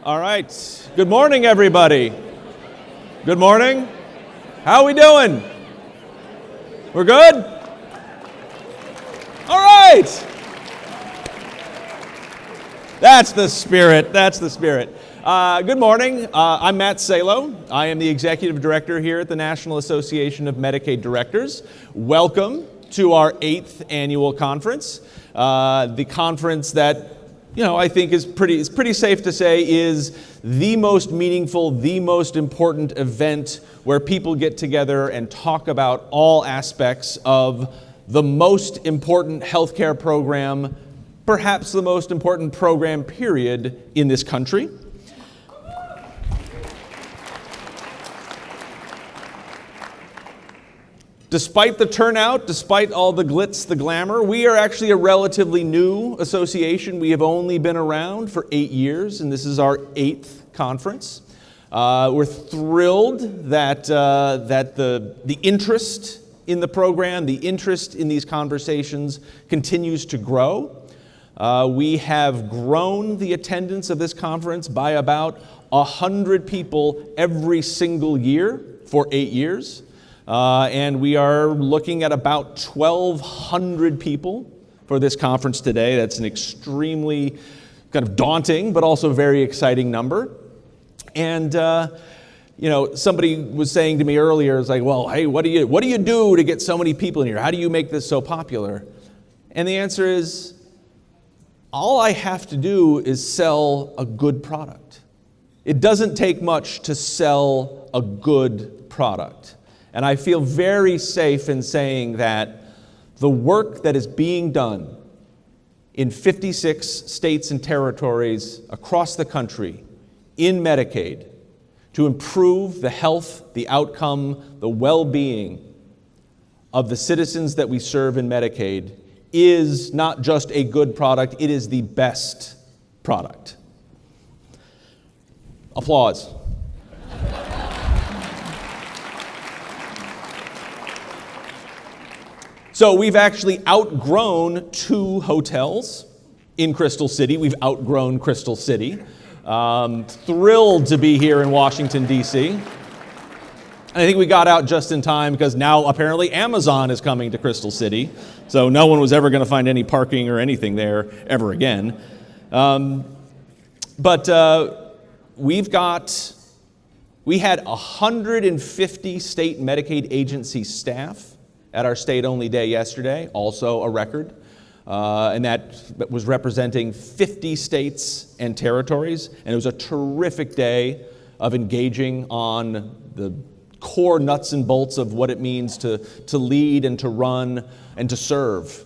All right. Good morning, everybody. Good morning. How are we doing? We're good? All right. That's the spirit. That's the spirit. Good morning. I'm Matt Salo. I am the Executive Director here at the National Association of Medicaid Directors. Welcome to our 8th annual conference. The conference that I think is pretty safe to say is the most meaningful, the most important event where people get together and talk about all aspects of the most important healthcare program, perhaps the most important program period in this country. Despite the turnout, despite all the glitz, the glamour, we are actually a relatively new association. We have only been around for 8 years, and this is our 8th conference. We're thrilled that the interest in the program, the interest in these conversations continues to grow. We have grown the attendance of this conference by about 100 people every single year for 8 years. And we are looking at about 1,200 people for this conference today. That's an extremely kind of daunting, but also very exciting number. And, somebody was saying to me earlier, it's like, well, hey, what do you do to get so many people in here? How do you make this so popular? And the answer is, all I have to do is sell a good product. It doesn't take much to sell a good product. And I feel very safe in saying that the work that is being done in 56 states and territories across the country in Medicaid to improve the health, the outcome, the well-being of the citizens that we serve in Medicaid is not just a good product, it is the best product. Applause. So we've actually outgrown 2 hotels in Crystal City. We've outgrown Crystal City. Thrilled to be here in Washington, D.C. And I think we got out just in time because now apparently Amazon is coming to Crystal City. So no one was ever going to find any parking or anything there ever again. But we had 150 state Medicaid agency staff at our state-only day yesterday, also a record, and that was representing 50 states and territories, and it was a terrific day of engaging on the core nuts and bolts of what it means to lead and to run and to serve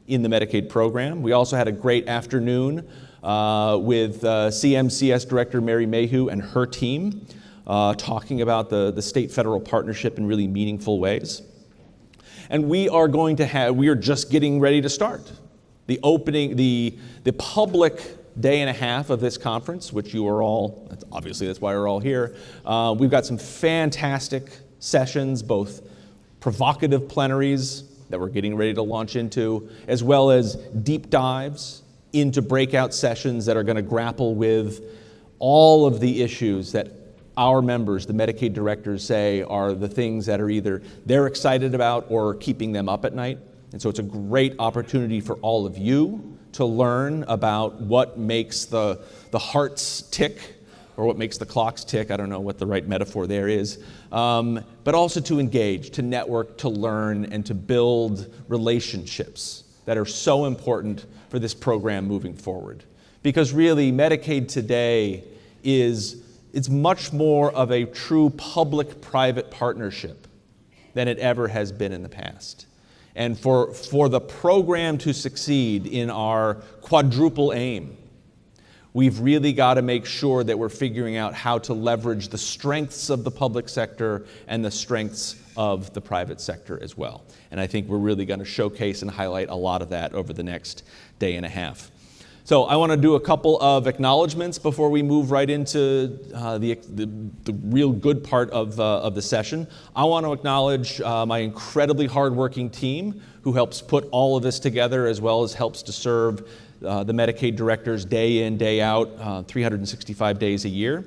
in the Medicaid program. We also had a great afternoon with CMCS Director Mary Mayhew and her team talking about the state-federal partnership in really meaningful ways. And we are just getting ready to start. The public day and a half of this conference, which you are all, obviously that's why we're all here. We've got some fantastic sessions, both provocative plenaries that we're getting ready to launch into, as well as deep dives into breakout sessions that are going to grapple with all of the issues that our members, the Medicaid directors, say are the things that are either they're excited about or keeping them up at night. And so it's a great opportunity for all of you to learn about what makes the hearts tick or what makes the clocks tick. I don't know what the right metaphor there is. But also to engage, to network, to learn, and to build relationships that are so important for this program moving forward. Because really, Medicaid today it's much more of a true public-private partnership than it ever has been in the past. And for the program to succeed in our quadruple aim, we've really got to make sure that we're figuring out how to leverage the strengths of the public sector and the strengths of the private sector as well. And I think we're really going to showcase and highlight a lot of that over the next day and a half. So I want to do a couple of acknowledgments before we move right into the real good part of the session. I want to acknowledge my incredibly hardworking team who helps put all of this together, as well as helps to serve the Medicaid directors day in, day out, 365 days a year.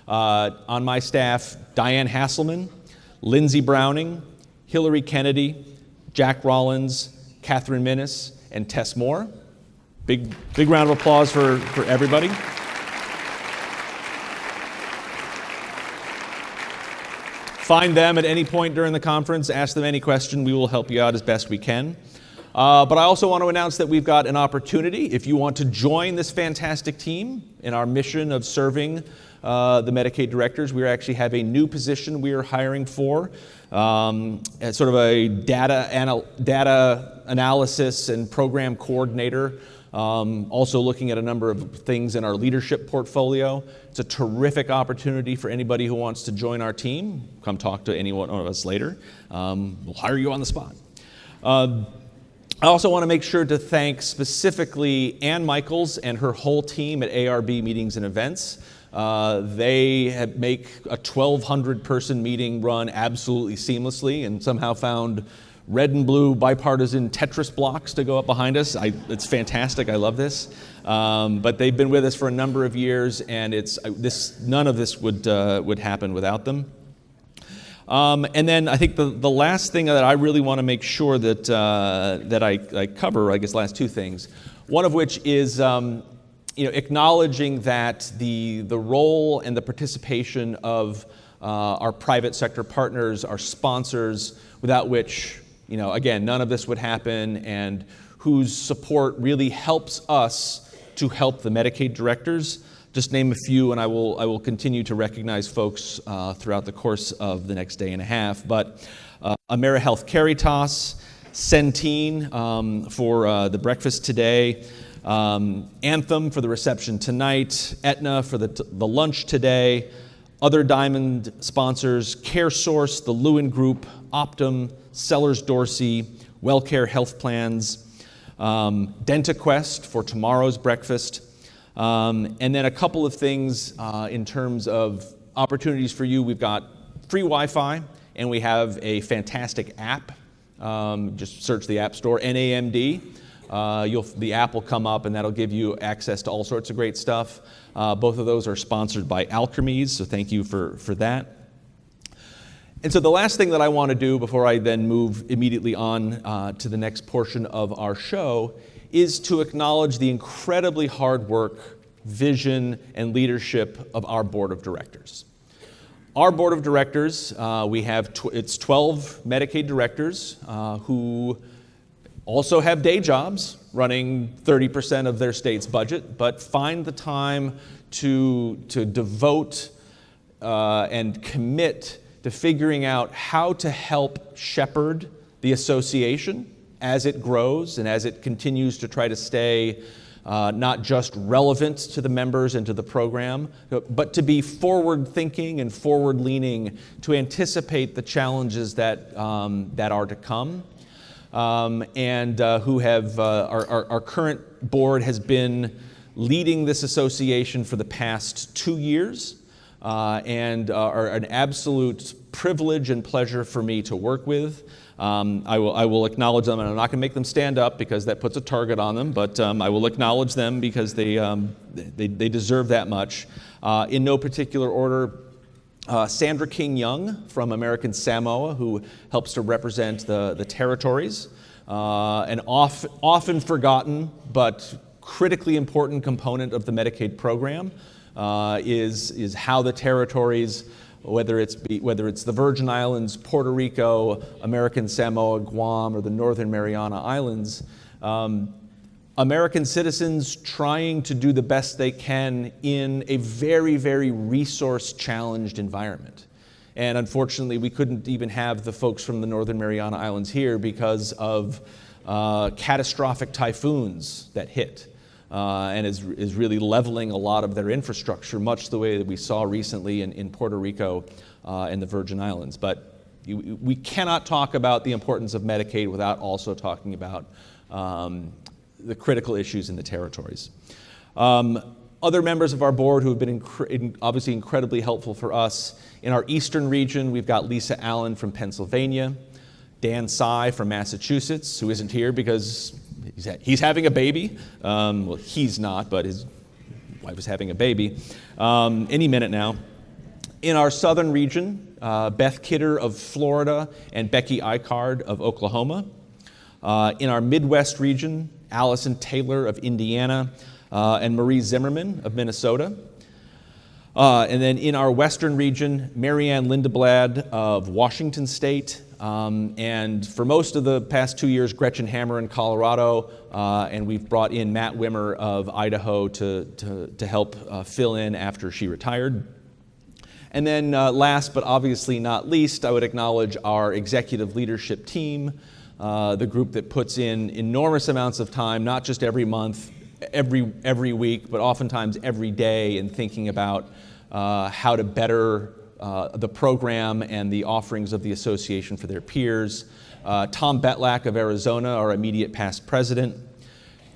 On my staff, Diane Hasselman, Lindsey Browning, Hillary Kennedy, Jack Rollins, Catherine Minnis, and Tess Moore. Big round of applause for everybody. Find them at any point during the conference, ask them any question, we will help you out as best we can. But I also want to announce that we've got an opportunity. If you want to join this fantastic team in our mission of serving the Medicaid directors, we actually have a new position we are hiring for, as sort of a data analysis and program coordinator. Also looking at a number of things in our leadership portfolio. It's a terrific opportunity for anybody who wants to join our team. Come talk to any one of us later. We'll hire you on the spot. I also want to make sure to thank specifically Ann Michaels and her whole team at ARB Meetings and Events. They make a 1,200 person meeting run absolutely seamlessly and somehow found red and blue bipartisan Tetris blocks to go up behind us. It's fantastic. I love this. But they've been with us for a number of years, and none of this would happen without them. And then I think the last thing that I really want to make sure that I cover, I guess, last two things. One of which is acknowledging that the role and the participation of our private sector partners, our sponsors, without which, again, none of this would happen, and whose support really helps us to help the Medicaid directors. Just name a few, and I will continue to recognize folks throughout the course of the next day and a half. But AmeriHealth Caritas, Centene for the breakfast today, Anthem for the reception tonight, Aetna for the lunch today, other Diamond sponsors, CareSource, the Lewin Group, Optum, Sellers Dorsey, WellCare Health Plans, DentaQuest for tomorrow's breakfast, and then a couple of things in terms of opportunities for you. We've got free Wi-Fi, and we have a fantastic app. Just search the App Store, NAMD. The app will come up, and that'll give you access to all sorts of great stuff. Both of those are sponsored by Alkermes, so thank you for that. And so the last thing that I want to do before I then move immediately on to the next portion of our show is to acknowledge the incredibly hard work, vision, and leadership of our board of directors. Our board of directors, we have it's 12 Medicaid directors who also have day jobs running 30% of their state's budget, but find the time to devote and commit to figuring out how to help shepherd the association as it grows and as it continues to try to stay not just relevant to the members and to the program, but to be forward-thinking and forward-leaning to anticipate the challenges that are to come. And who have, our current board has been leading this association for the past 2 years, and are an absolute privilege and pleasure for me to work with. I will acknowledge them, and I'm not going to make them stand up because that puts a target on them, but I will acknowledge them because they deserve that much. In no particular order, Sandra King Young from American Samoa, who helps to represent the territories, an often forgotten but critically important component of the Medicaid program, is how the territories, whether it's the Virgin Islands, Puerto Rico, American Samoa, Guam, or the Northern Mariana Islands, American citizens trying to do the best they can in a very, very resource-challenged environment. And unfortunately, we couldn't even have the folks from the Northern Mariana Islands here because of catastrophic typhoons that hit. And is really leveling a lot of their infrastructure, much the way that we saw recently in Puerto Rico and the Virgin Islands. But we cannot talk about the importance of Medicaid without also talking about the critical issues in the territories. Other members of our board who have been obviously incredibly helpful for us. In our eastern region, we've got Lisa Allen from Pennsylvania, Dan Tsai from Massachusetts, who isn't here because he's having a baby. Well, he's not, but his wife is having a baby any minute now. In our southern region, Beth Kidder of Florida and Becky Icard of Oklahoma. In our Midwest region, Allison Taylor of Indiana and Marie Zimmerman of Minnesota. And then in our western region, Marianne Lindeblad of Washington State, and for most of the past 2 years, Gretchen Hammer in Colorado, and we've brought in Matt Wimmer of Idaho to help fill in after she retired. And then last but obviously not least, I would acknowledge our executive leadership team, the group that puts in enormous amounts of time, not just every month, every week, but oftentimes every day in thinking about how to better the program and the offerings of the association for their peers. Tom Betlak of Arizona, our immediate past president.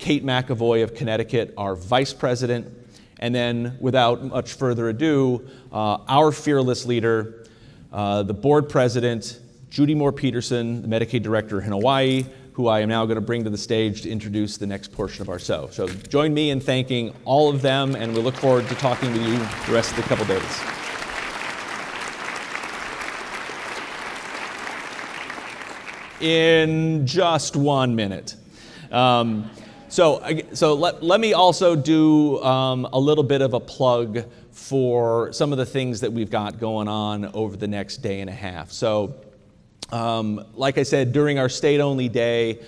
Kate McAvoy of Connecticut, our vice president. And then, without much further ado, our fearless leader, the board president, Judy Moore-Peterson, the Medicaid director in Hawaii, who I am now going to bring to the stage to introduce the next portion of our show. So join me in thanking all of them, and we look forward to talking with you the rest of the couple days. In just 1 minute. So let me also do a little bit of a plug for some of the things that we've got going on over the next day and a half. So like I said, during our state-only day,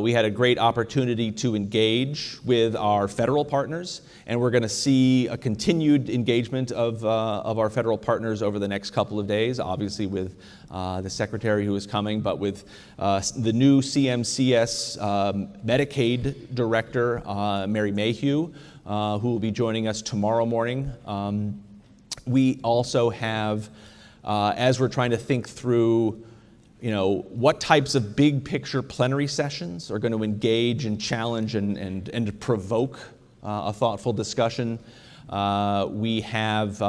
we had a great opportunity to engage with our federal partners, and we're going to see a continued engagement of our federal partners over the next couple of days, obviously with the secretary who is coming, but with the new CMCS Medicaid director, Mary Mayhew, who will be joining us tomorrow morning. We also have, as we're trying to think through what types of big picture plenary sessions are going to engage and challenge and provoke a thoughtful discussion. We have,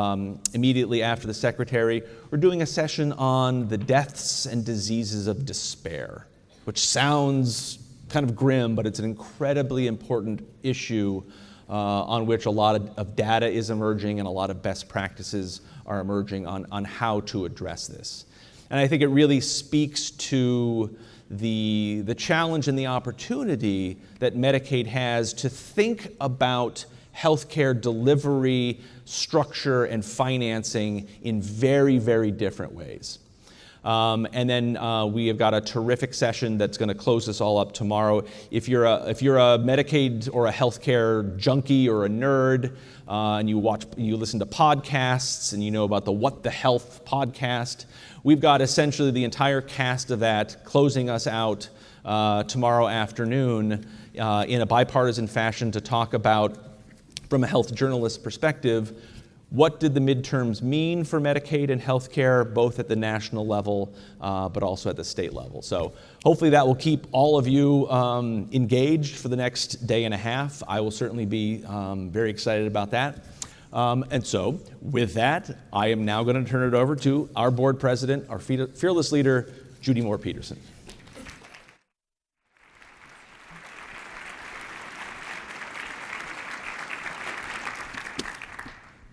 immediately after the secretary, we're doing a session on the deaths and diseases of despair, which sounds kind of grim, but it's an incredibly important issue on which a lot of data is emerging and a lot of best practices are emerging on how to address this. And I think it really speaks to the challenge and the opportunity that Medicaid has to think about healthcare delivery, structure, and financing in very, very different ways. And then we have got a terrific session that's going to close this all up tomorrow. If you're a Medicaid or a healthcare junkie or a nerd, and you listen to podcasts, and you know about the What the Health podcast, we've got essentially the entire cast of that closing us out tomorrow afternoon in a bipartisan fashion to talk about, from a health journalist perspective, what did the midterms mean for Medicaid and healthcare, both at the national level, but also at the state level. So hopefully that will keep all of you engaged for the next day and a half. I will certainly be very excited about that. And so with that, I am now going to turn it over to our board president, our fearless leader, Judy Moore-Peterson.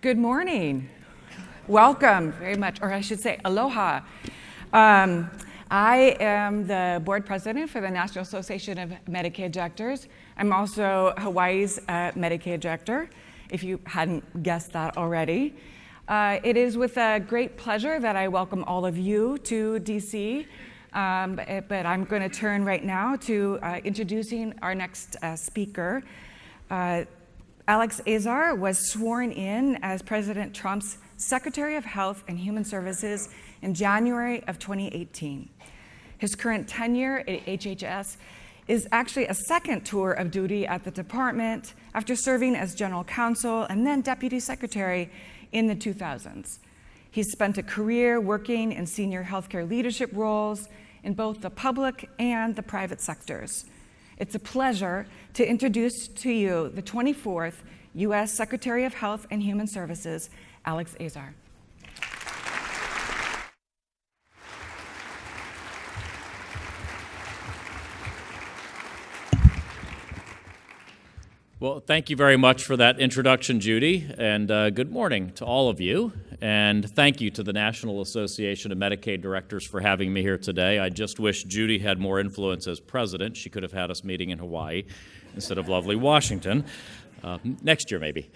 Good morning. Welcome very much, or I should say aloha. I am the board president for the National Association of Medicaid Directors. I'm also Hawaii's Medicaid director, if you hadn't guessed that already. It is with a great pleasure that I welcome all of you to DC, but I'm going to turn right now to introducing our next speaker. Alex Azar was sworn in as President Trump's Secretary of Health and Human Services in January of 2018. His current tenure at HHS is actually a second tour of duty at the department after serving as general counsel and then deputy secretary in the 2000s. He's spent a career working in senior healthcare leadership roles in both the public and the private sectors. It's a pleasure to introduce to you the 24th U.S. Secretary of Health and Human Services, Alex Azar. Well, thank you very much for that introduction, Judy, and good morning to all of you. And thank you to the National Association of Medicaid Directors for having me here today. I just wish Judy had more influence as president. She could have had us meeting in Hawaii instead of lovely Washington. Next year, maybe.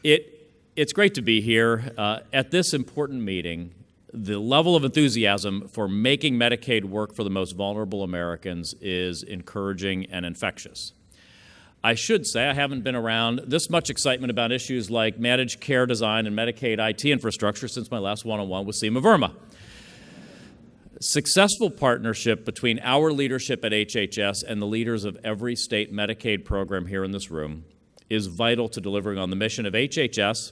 It's great to be here at this important meeting. The level of enthusiasm for making Medicaid work for the most vulnerable Americans is encouraging and infectious. I should say I haven't been around this much excitement about issues like managed care design and Medicaid IT infrastructure since my last one-on-one with Seema Verma. Successful partnership between our leadership at HHS and the leaders of every state Medicaid program here in this room is vital to delivering on the mission of HHS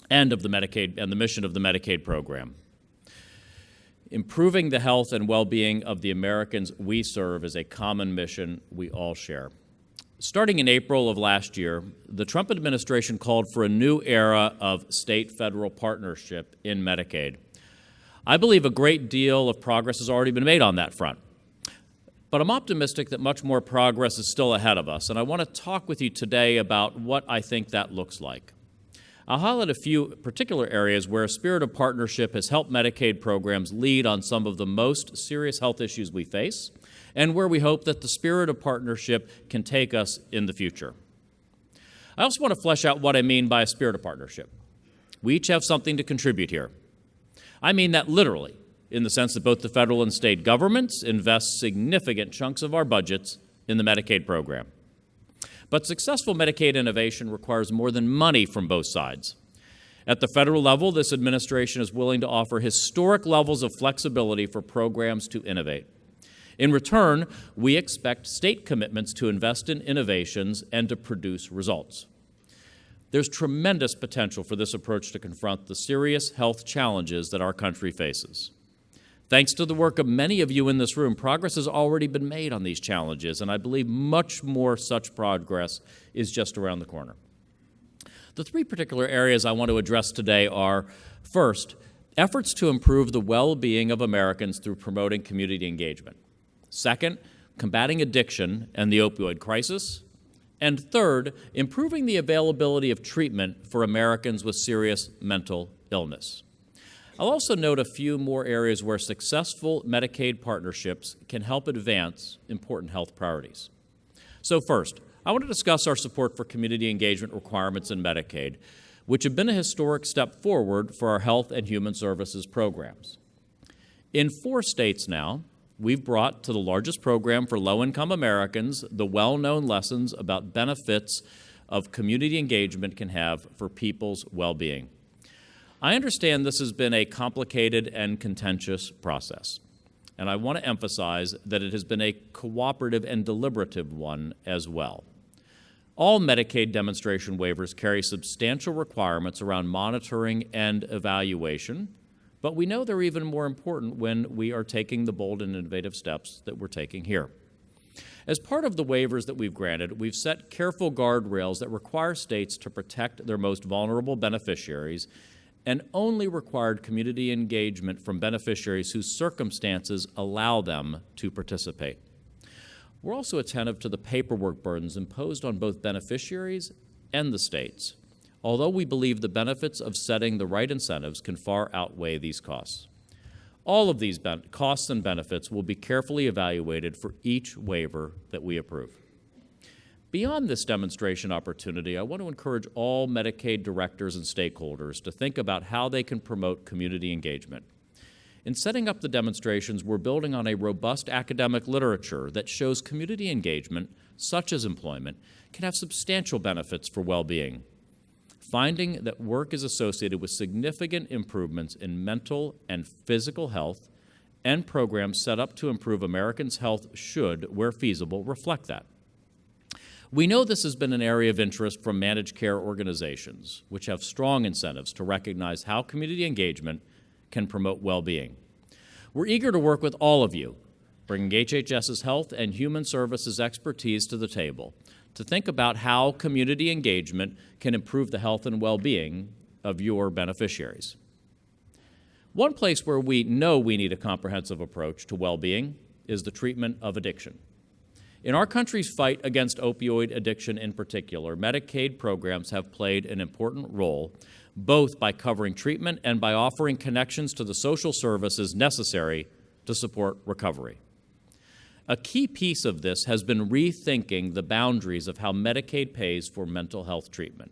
and of the Medicaid and the mission of the Medicaid program. Improving the health and well-being of the Americans we serve is a common mission we all share. Starting in April of last year, the Trump administration called for a new era of state-federal partnership in Medicaid. I believe a great deal of progress has already been made on that front. But I'm optimistic that much more progress is still ahead of us, and I want to talk with you today about what I think that looks like. I'll highlight a few particular areas where a spirit of partnership has helped Medicaid programs lead on some of the most serious health issues we face, and where we hope that the spirit of partnership can take us in the future. I also want to flesh out what I mean by a spirit of partnership. We each have something to contribute here. I mean that literally, in the sense that both the federal and state governments invest significant chunks of our budgets in the Medicaid program. But successful Medicaid innovation requires more than money from both sides. At the federal level, this administration is willing to offer historic levels of flexibility for programs to innovate. In return, we expect state commitments to invest in innovations and to produce results. There's tremendous potential for this approach to confront the serious health challenges that our country faces. Thanks to the work of many of you in this room, progress has already been made on these challenges, and I believe much more such progress is just around the corner. The three particular areas I want to address today are, first, efforts to improve the well-being of Americans through promoting community engagement. Second, combating addiction and the opioid crisis. And third, improving the availability of treatment for Americans with serious mental illness. I'll also note a few more areas where successful Medicaid partnerships can help advance important health priorities. So first, I want to discuss our support for community engagement requirements in Medicaid, which have been a historic step forward for our health and human services programs. In 4 states now, we've brought to the largest program for low-income Americans the well-known lessons about benefits of community engagement can have for people's well-being. I understand this has been a complicated and contentious process, and I want to emphasize that it has been a cooperative and deliberative one as well. All Medicaid demonstration waivers carry substantial requirements around monitoring and evaluation, but we know they're even more important when we are taking the bold and innovative steps that we're taking here. As part of the waivers that we've granted, we've set careful guardrails that require states to protect their most vulnerable beneficiaries and only required community engagement from beneficiaries whose circumstances allow them to participate. We're also attentive to the paperwork burdens imposed on both beneficiaries and the states, although we believe the benefits of setting the right incentives can far outweigh these costs. All of these costs and benefits will be carefully evaluated for each waiver that we approve. Beyond this demonstration opportunity, I want to encourage all Medicaid directors and stakeholders to think about how they can promote community engagement. In setting up the demonstrations, we're building on a robust academic literature that shows community engagement, such as employment, can have substantial benefits for well-being. Finding that work is associated with significant improvements in mental and physical health, and programs set up to improve Americans' health should, where feasible, reflect that. We know this has been an area of interest from managed care organizations, which have strong incentives to recognize how community engagement can promote well-being. We're eager to work with all of you, bringing HHS's health and human services expertise to the table to think about how community engagement can improve the health and well-being of your beneficiaries. One place where we know we need a comprehensive approach to well-being is the treatment of addiction. In our country's fight against opioid addiction in particular, Medicaid programs have played an important role, both by covering treatment and by offering connections to the social services necessary to support recovery. A key piece of this has been rethinking the boundaries of how Medicaid pays for mental health treatment.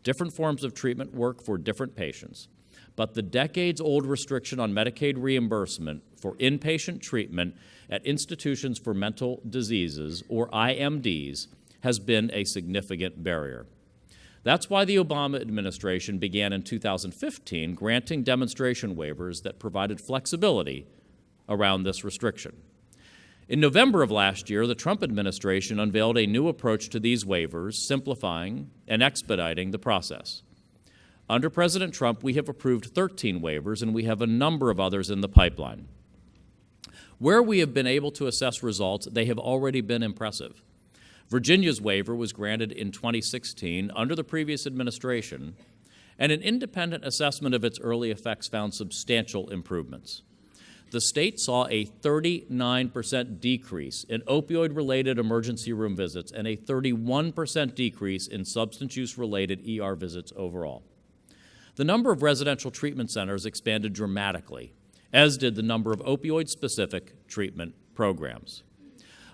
Different forms of treatment work for different patients, but the decades-old restriction on Medicaid reimbursement for inpatient treatment at institutions for mental diseases, or IMDs, has been a significant barrier. That's why the Obama administration began in 2015 granting demonstration waivers that provided flexibility around this restriction. In November of last year, the Trump administration unveiled a new approach to these waivers, simplifying and expediting the process. Under President Trump, we have approved 13 waivers, and we have a number of others in the pipeline. Where we have been able to assess results, they have already been impressive. Virginia's waiver was granted in 2016 under the previous administration, and an independent assessment of its early effects found substantial improvements. The state saw a 39% decrease in opioid-related emergency room visits and a 31% decrease in substance use-related ER visits overall. The number of residential treatment centers expanded dramatically, as did the number of opioid-specific treatment programs.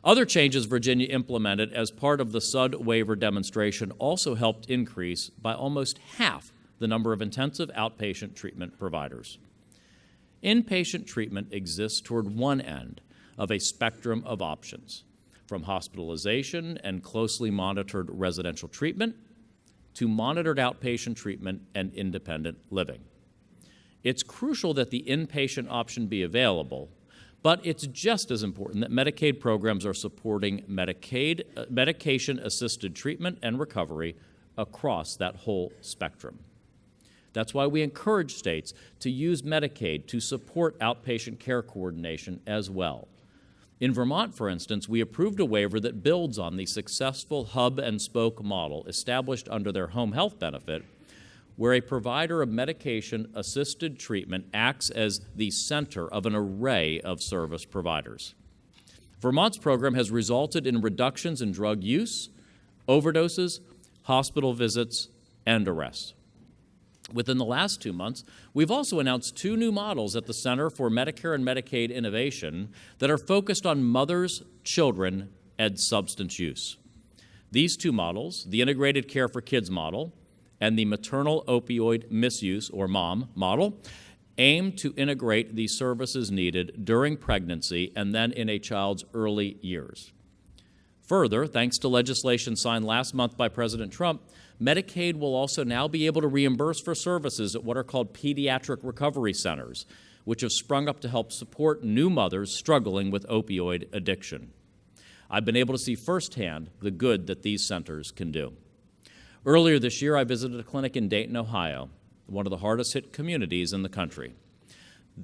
Other changes Virginia implemented as part of the SUD waiver demonstration also helped increase by almost half the number of intensive outpatient treatment providers. Inpatient treatment exists toward one end of a spectrum of options, from hospitalization and closely monitored residential treatment to monitored outpatient treatment and independent living. It's crucial that the inpatient option be available, but it's just as important that Medicaid programs are supporting medication-assisted treatment and recovery across that whole spectrum. That's why we encourage states to use Medicaid to support outpatient care coordination as well. In Vermont, for instance, we approved a waiver that builds on the successful hub-and-spoke model established under their home health benefit, where a provider of medication-assisted treatment acts as the center of an array of service providers. Vermont's program has resulted in reductions in drug use, overdoses, hospital visits, and arrests. Within the last 2 months, we've also announced 2 new models at the Center for Medicare and Medicaid Innovation that are focused on mothers, children, and substance use. These 2 models, the Integrated Care for Kids model and the Maternal Opioid Misuse, or MOM, model, aim to integrate the services needed during pregnancy and then in a child's early years. Further, thanks to legislation signed last month by President Trump, Medicaid will also now be able to reimburse for services at what are called pediatric recovery centers, which have sprung up to help support new mothers struggling with opioid addiction. I've been able to see firsthand the good that these centers can do. Earlier this year, I visited a clinic in Dayton, Ohio, one of the hardest-hit communities in the country.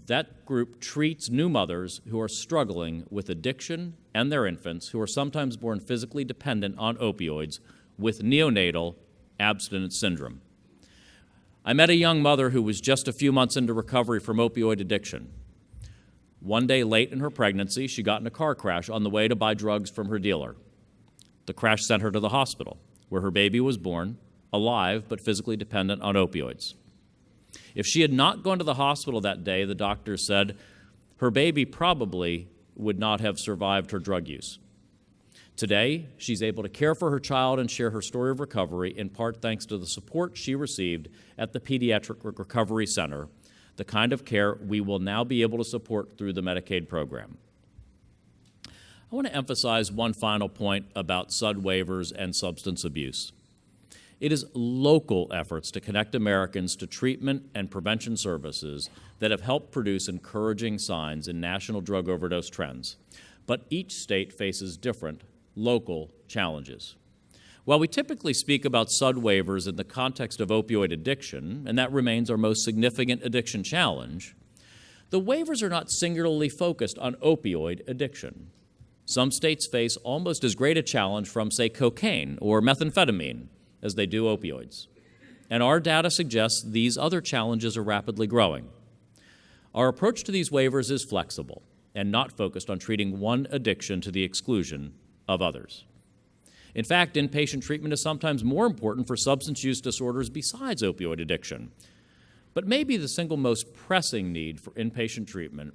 That group treats new mothers who are struggling with addiction and their infants who are sometimes born physically dependent on opioids with neonatal abstinence syndrome. I met a young mother who was just a few months into recovery from opioid addiction. One day late in her pregnancy, she got in a car crash on the way to buy drugs from her dealer. The crash sent her to the hospital, where her baby was born, alive but physically dependent on opioids. If she had not gone to the hospital that day, the doctor said her baby probably would not have survived her drug use. Today, she's able to care for her child and share her story of recovery, in part thanks to the support she received at the Pediatric Recovery Center, the kind of care we will now be able to support through the Medicaid program. I want to emphasize one final point about SUD waivers and substance abuse. It is local efforts to connect Americans to treatment and prevention services that have helped produce encouraging signs in national drug overdose trends, but each state faces different local challenges. While we typically speak about SUD waivers in the context of opioid addiction, and that remains our most significant addiction challenge, the waivers are not singularly focused on opioid addiction. Some states face almost as great a challenge from, say, cocaine or methamphetamine as they do opioids. And our data suggests these other challenges are rapidly growing. Our approach to these waivers is flexible and not focused on treating one addiction to the exclusion of others. In fact, inpatient treatment is sometimes more important for substance use disorders besides opioid addiction. But maybe the single most pressing need for inpatient treatment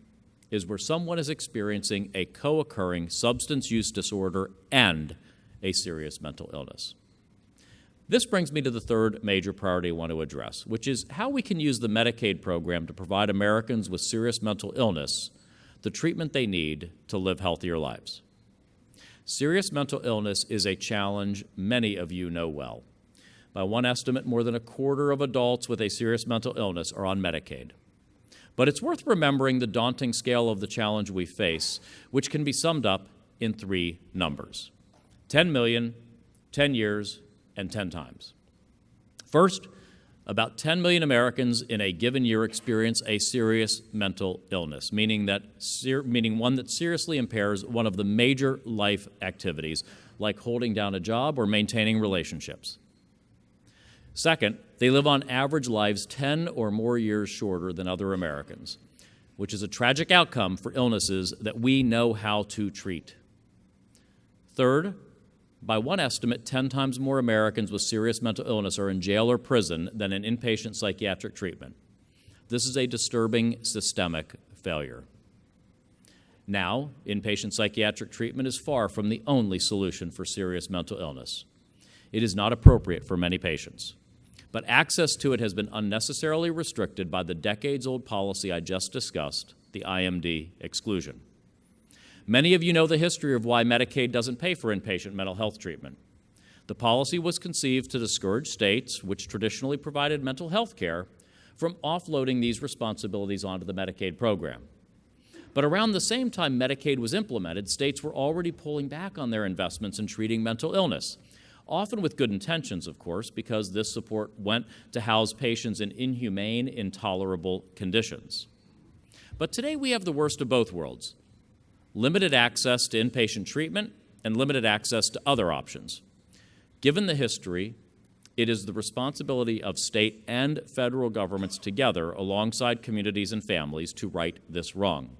is where someone is experiencing a co-occurring substance use disorder and a serious mental illness. This brings me to the third major priority I want to address, which is how we can use the Medicaid program to provide Americans with serious mental illness the treatment they need to live healthier lives. Serious mental illness is a challenge many of you know well. By one estimate, more than a quarter of adults with a serious mental illness are on Medicaid. But it's worth remembering the daunting scale of the challenge we face, which can be summed up in three numbers: 10 million, 10 years, and 10 times. First, about 10 million Americans in a given year experience a serious mental illness, meaning one that seriously impairs one of the major life activities, like holding down a job or maintaining relationships. Second, they live on average lives 10 or more years shorter than other Americans, which is a tragic outcome for illnesses that we know how to treat. Third, by one estimate, 10 times more Americans with serious mental illness are in jail or prison than in inpatient psychiatric treatment. This is a disturbing systemic failure. Now, inpatient psychiatric treatment is far from the only solution for serious mental illness. It is not appropriate for many patients, but access to it has been unnecessarily restricted by the decades-old policy I just discussed, the IMD exclusion. Many of you know the history of why Medicaid doesn't pay for inpatient mental health treatment. The policy was conceived to discourage states, which traditionally provided mental health care, from offloading these responsibilities onto the Medicaid program. But around the same time Medicaid was implemented, states were already pulling back on their investments in treating mental illness, often with good intentions, of course, because this support went to house patients in inhumane, intolerable conditions. But today we have the worst of both worlds: limited access to inpatient treatment and limited access to other options. Given the history, it is the responsibility of state and federal governments together, alongside communities and families, to right this wrong.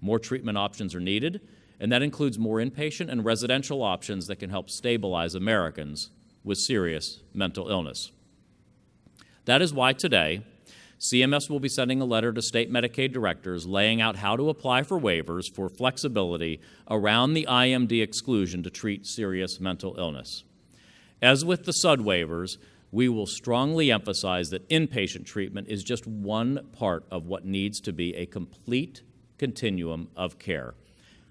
More treatment options are needed, and that includes more inpatient and residential options that can help stabilize Americans with serious mental illness. That is why today, CMS will be sending a letter to state Medicaid directors laying out how to apply for waivers for flexibility around the IMD exclusion to treat serious mental illness. As with the SUD waivers, we will strongly emphasize that inpatient treatment is just one part of what needs to be a complete continuum of care,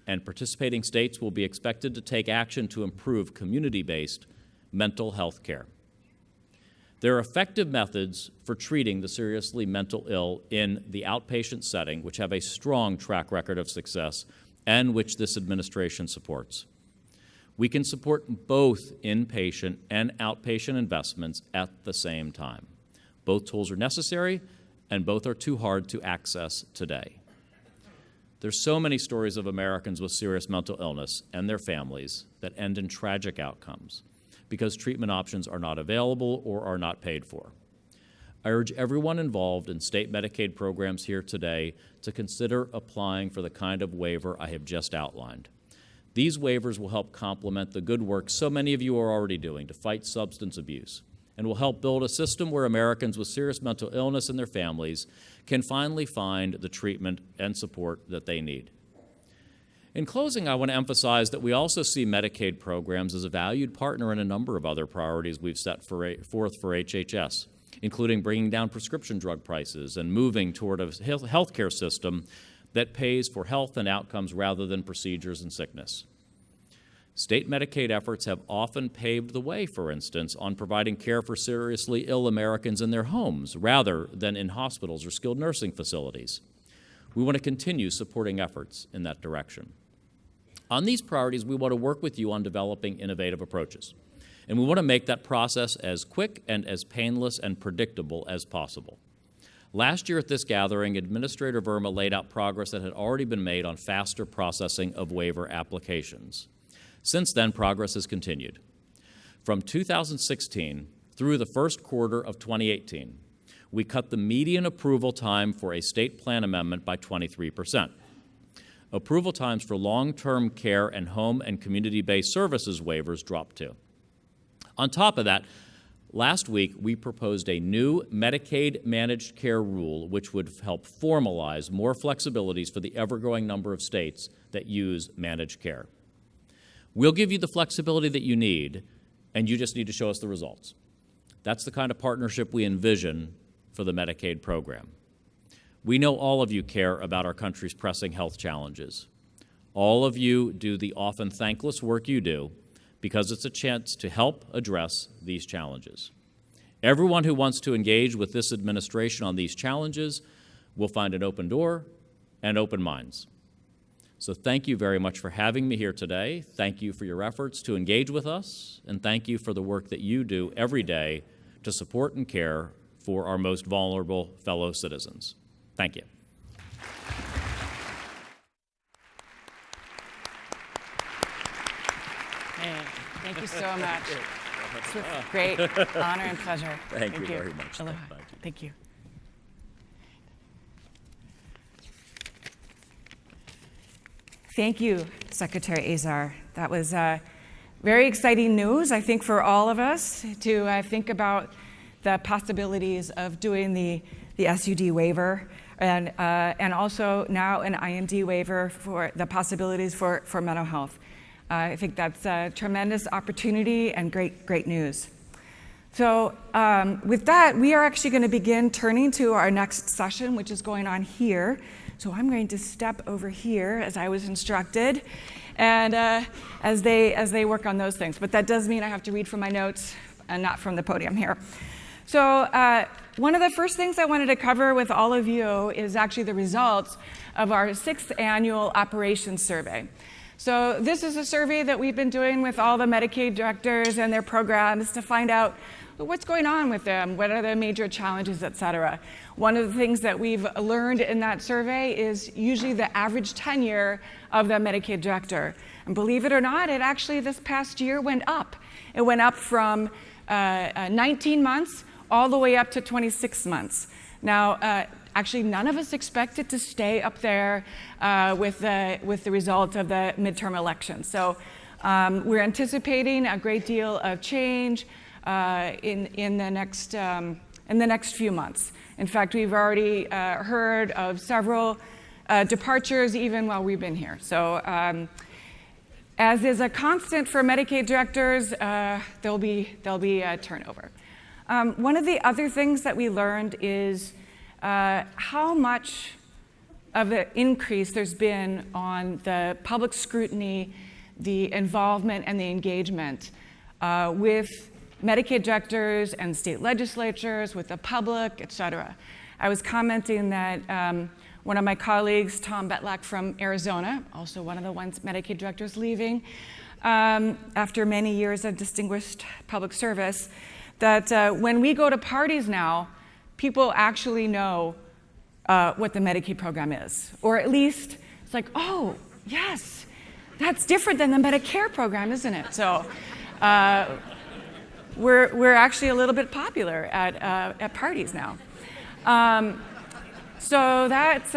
and participating states will be expected to take action to improve community-based mental health care. There are effective methods for treating the seriously mental ill in the outpatient setting, which have a strong track record of success and which this administration supports. We can support both inpatient and outpatient investments at the same time. Both tools are necessary, and both are too hard to access today. There's so many stories of Americans with serious mental illness and their families that end in tragic outcomes because treatment options are not available or are not paid for. I urge everyone involved in state Medicaid programs here today to consider applying for the kind of waiver I have just outlined. These waivers will help complement the good work so many of you are already doing to fight substance abuse, and will help build a system where Americans with serious mental illness and their families can finally find the treatment and support that they need. In closing, I want to emphasize that we also see Medicaid programs as a valued partner in a number of other priorities we've set forth for HHS, including bringing down prescription drug prices and moving toward a healthcare system that pays for health and outcomes rather than procedures and sickness. State Medicaid efforts have often paved the way, for instance, on providing care for seriously ill Americans in their homes rather than in hospitals or skilled nursing facilities. We want to continue supporting efforts in that direction. On these priorities, we want to work with you on developing innovative approaches, and we want to make that process as quick and as painless and predictable as possible. Last year at this gathering, Administrator Verma laid out progress that had already been made on faster processing of waiver applications. Since then, progress has continued. From 2016 through the first quarter of 2018, we cut the median approval time for a state plan amendment by 23%. approval times for long-term care and home and community-based services waivers dropped too. On top of that, last week we proposed a new Medicaid managed care rule which would help formalize more flexibilities for the ever-growing number of states that use managed care. We'll give you the flexibility that you need, and you just need to show us the results. That's the kind of partnership we envision for the Medicaid program. We know all of you care about our country's pressing health challenges. All of you do the often thankless work you do because it's a chance to help address these challenges. Everyone who wants to engage with this administration on these challenges will find an open door and open minds. So thank you very much for having me here today. Thank you for your efforts to engage with us, and thank you for the work that you do every day to support and care for our most vulnerable fellow citizens. Thank you. Hey, thank you so much. It's with great honor and pleasure. Thank you very much. Aloha. Thank you. Thank you. Thank you, Secretary Azar. That was very exciting news, I think, for all of us to think about the possibilities of doing the SUD waiver and also now an IMD waiver for the possibilities for mental health. I think that's a tremendous opportunity and great news. So with that, we are actually going to begin turning to our next session, which is going on here. So I'm going to step over here as I was instructed, and as they work on those things. But that does mean I have to read from my notes and not from the podium here. So one of the first things I wanted to cover with all of you is actually the results of our 6th annual operations survey. So this is a survey that we've been doing with all the Medicaid directors and their programs to find out what's going on with them, what are the major challenges, et cetera. One of the things that we've learned in that survey is usually the average tenure of the Medicaid director. And believe it or not, it actually this past year went up. It went up from 19 months all the way up to 26 months. Now, actually, none of us expected to stay up there with the result of the midterm elections. So we're anticipating a great deal of change in the next few months. In fact, we've already heard of several departures even while we've been here. So as is a constant for Medicaid directors, there'll be a turnover. One of the other things that we learned is how much of the increase there's been on the public scrutiny, the involvement, and the engagement with Medicaid directors and state legislatures, with the public, et cetera. I was commenting that one of my colleagues, Tom Betlach from Arizona, also one of the Medicaid directors leaving, after many years of distinguished public service, that when we go to parties now, people actually know what the Medicaid program is. Or at least it's like, oh, yes, that's different than the Medicare program, isn't it? So we're actually a little bit popular at parties now. So that's,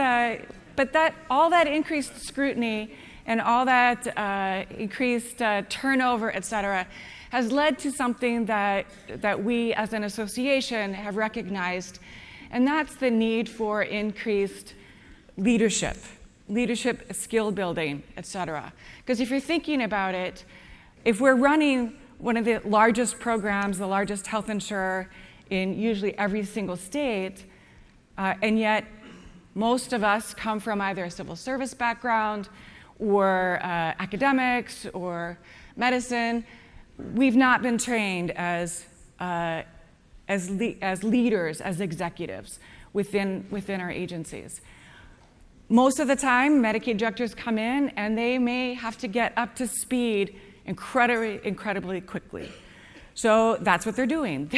but all that increased scrutiny and all that increased turnover, et cetera, has led to something that we as an association have recognized, and that's the need for increased leadership skill building, et cetera. Because if you're thinking about it, if we're running one of the largest programs, the largest health insurer in usually every single state, and yet most of us come from either a civil service background or academics or medicine, we've not been trained as leaders, as executives within our agencies. Most of the time, Medicaid directors come in and they may have to get up to speed incredibly quickly. So that's what they're doing.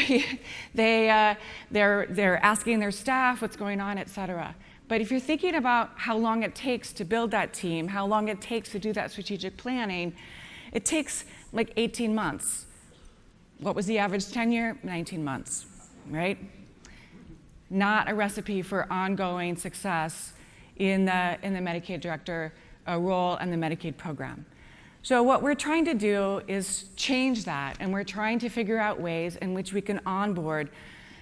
They're asking their staff what's going on, et cetera. But if you're thinking about how long it takes to build that team, how long it takes to do that strategic planning, it takes like 18 months. What was the average tenure? 19 months, right? Not a recipe for ongoing success in the Medicaid director role in the Medicaid program. So what we're trying to do is change that, and we're trying to figure out ways in which we can onboard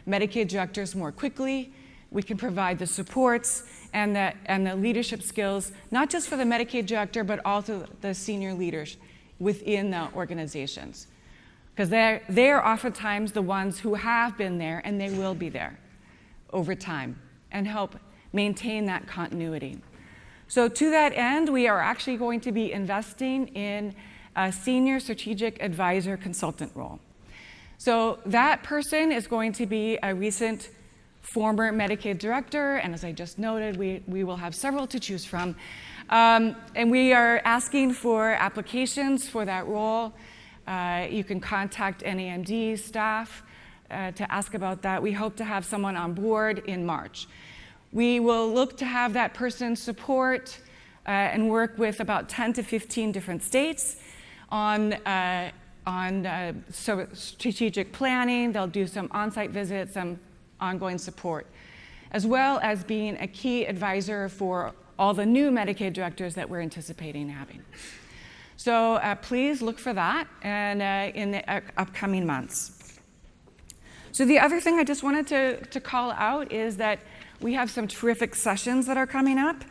Medicaid directors more quickly. We can provide the supports and the leadership skills, not just for the Medicaid director, but also the senior leaders within the organizations. Because they're oftentimes the ones who have been there, and they will be there over time, and help maintain that continuity. So to that end, we are actually going to be investing in a senior strategic advisor consultant role. So that person is going to be a recent former Medicaid director, and as I just noted, we will have several to choose from. And we are asking for applications for that role. You can contact NAMD staff to ask about that. We hope to have someone on board in March. We will look to have that person support and work with about 10 to 15 different states on strategic planning. They'll do some on-site visits, some ongoing support, as well as being a key advisor for all the new Medicaid directors that we're anticipating having. So please look for that and in the upcoming months. So the other thing I just wanted to call out is that we have some terrific sessions that are coming up.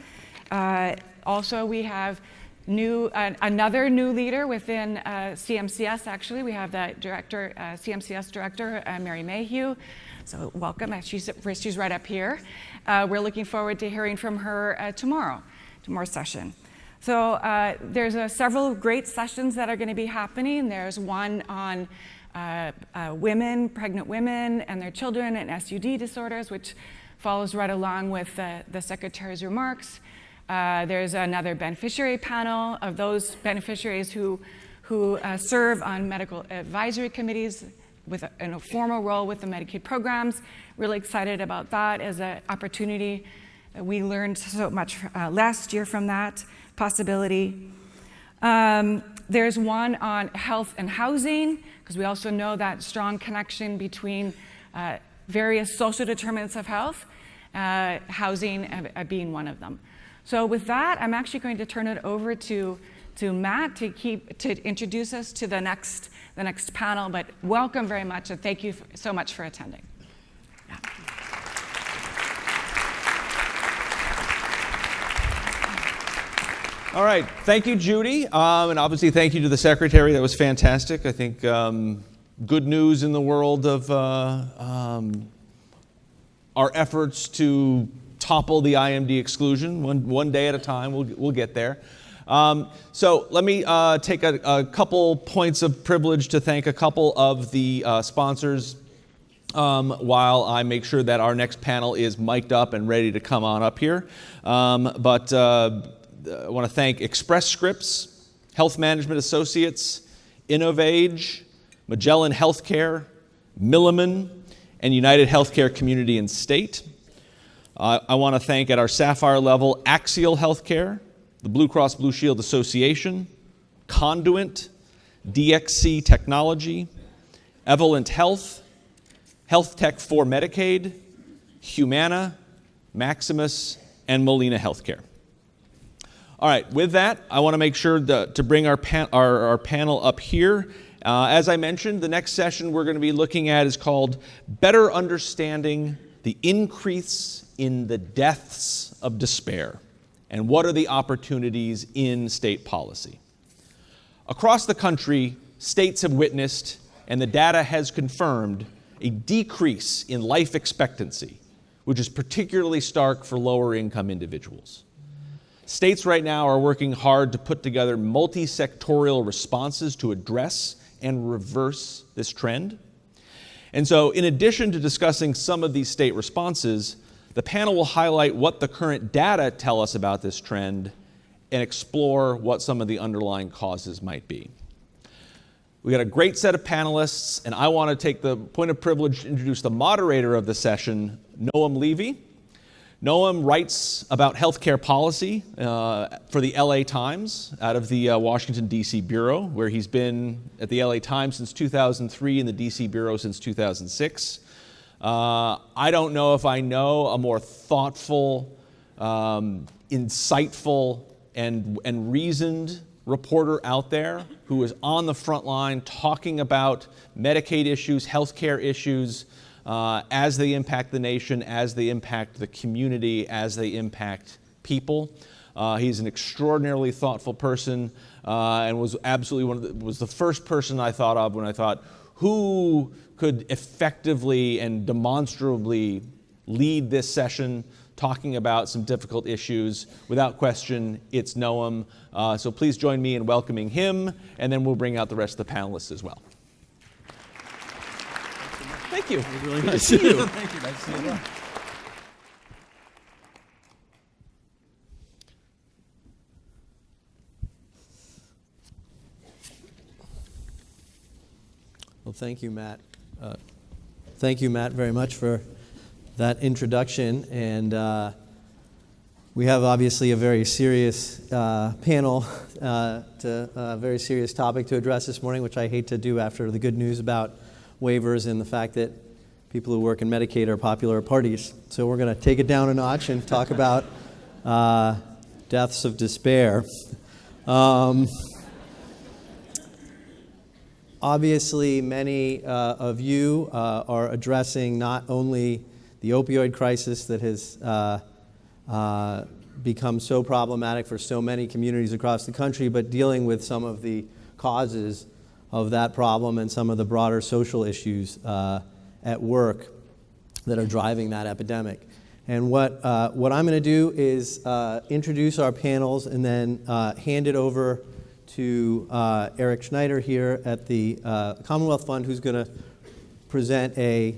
Also, we have another new leader within CMCS, actually. We have the director, CMCS director, Mary Mayhew. So welcome, she's right up here. We're looking forward to hearing from her tomorrow's session. So there's several great sessions that are going to be happening. There's one on pregnant women and their children and SUD disorders, which follows right along with the Secretary's remarks. There's another beneficiary panel of those beneficiaries who serve on medical advisory committees in a formal role with the Medicaid programs. Really excited about that as an opportunity. We learned so much last year from that possibility. There's one on health and housing, because we also know that strong connection between various social determinants of health, housing being one of them. So with that, I'm actually going to turn it over to Matt to introduce us to the next panel. But welcome very much, and thank you so much for attending. Yeah. All right, thank you, Judy, and obviously thank you to the Secretary. That was fantastic. I think good news in the world of our efforts to topple the IMD exclusion one day at a time. We'll get there. So let me take a couple points of privilege to thank a couple of the sponsors while I make sure that our next panel is mic'd up and ready to come on up here. I want to thank Express Scripts, Health Management Associates, Innovage, Magellan Healthcare, Milliman, and United Healthcare Community and State. I want to thank at our Sapphire level Axial Healthcare, the Blue Cross Blue Shield Association, Conduent, DXC Technology, Evolent Health, Health Tech for Medicaid, Humana, Maximus, and Molina Healthcare. All right, with that, I want to make sure to bring our panel up here. As I mentioned, the next session we're going to be looking at is called Better Understanding the Increase in the Deaths of Despair, and what are the opportunities in state policy. Across the country, states have witnessed, and the data has confirmed, a decrease in life expectancy, which is particularly stark for lower income individuals. States right now are working hard to put together multi-sectorial responses to address and reverse this trend. And so, in addition to discussing some of these state responses, the panel will highlight what the current data tell us about this trend and explore what some of the underlying causes might be. We got a great set of panelists, and I want to take the point of privilege to introduce the moderator of the session, Noam Levy. Noam writes about healthcare policy for the LA Times out of the Washington, D.C. Bureau, where he's been at the LA Times since 2003 and the D.C. Bureau since 2006. I don't know if I know a more thoughtful, insightful, and reasoned reporter out there who is on the front line talking about Medicaid issues, healthcare issues, as they impact the nation, as they impact the community, as they impact people. He's an extraordinarily thoughtful person, and was absolutely was the first person I thought of when I thought, who could effectively and demonstrably lead this session talking about some difficult issues. Without question, it's Noam. So please join me in welcoming him, and then we'll bring out the rest of the panelists as well. Thank you. It was really nice to see you. Thank you. Nice to see you. Well, thank you, Matt. Thank you, Matt, very much for that introduction. And we have obviously a very serious panel, a very serious topic to address this morning, which I hate to do after the good news about waivers and the fact that people who work in Medicaid are popular at parties. So we're going to take it down a notch and talk about deaths of despair. Obviously, many of you are addressing not only the opioid crisis that has become so problematic for so many communities across the country, but dealing with some of the causes of that problem and some of the broader social issues at work that are driving that epidemic. And what I'm going to do is introduce our panels and then hand it over to Eric Schneider here at the Commonwealth Fund, who's going to present a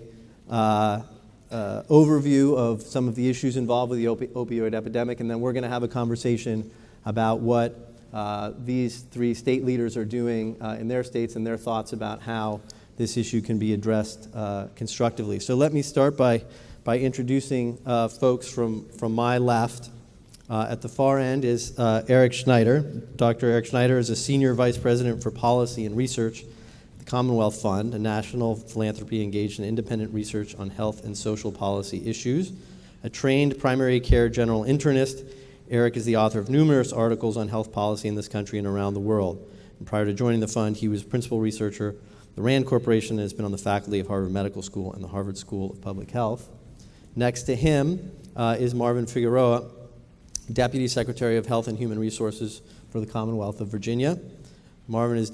overview of some of the issues involved with the opioid epidemic, and then we're going to have a conversation about what these three state leaders are doing in their states and their thoughts about how this issue can be addressed constructively. So let me start by introducing folks from my left. At the far end is Eric Schneider. Dr. Eric Schneider is a Senior Vice President for Policy and Research at the Commonwealth Fund, a national philanthropy engaged in independent research on health and social policy issues. A trained primary care general internist, Eric is the author of numerous articles on health policy in this country and around the world. And prior to joining the fund, he was principal researcher at the RAND Corporation and has been on the faculty of Harvard Medical School and the Harvard School of Public Health. Next to him is Marvin Figueroa, Deputy Secretary of Health and Human Resources for the Commonwealth of Virginia. Marvin is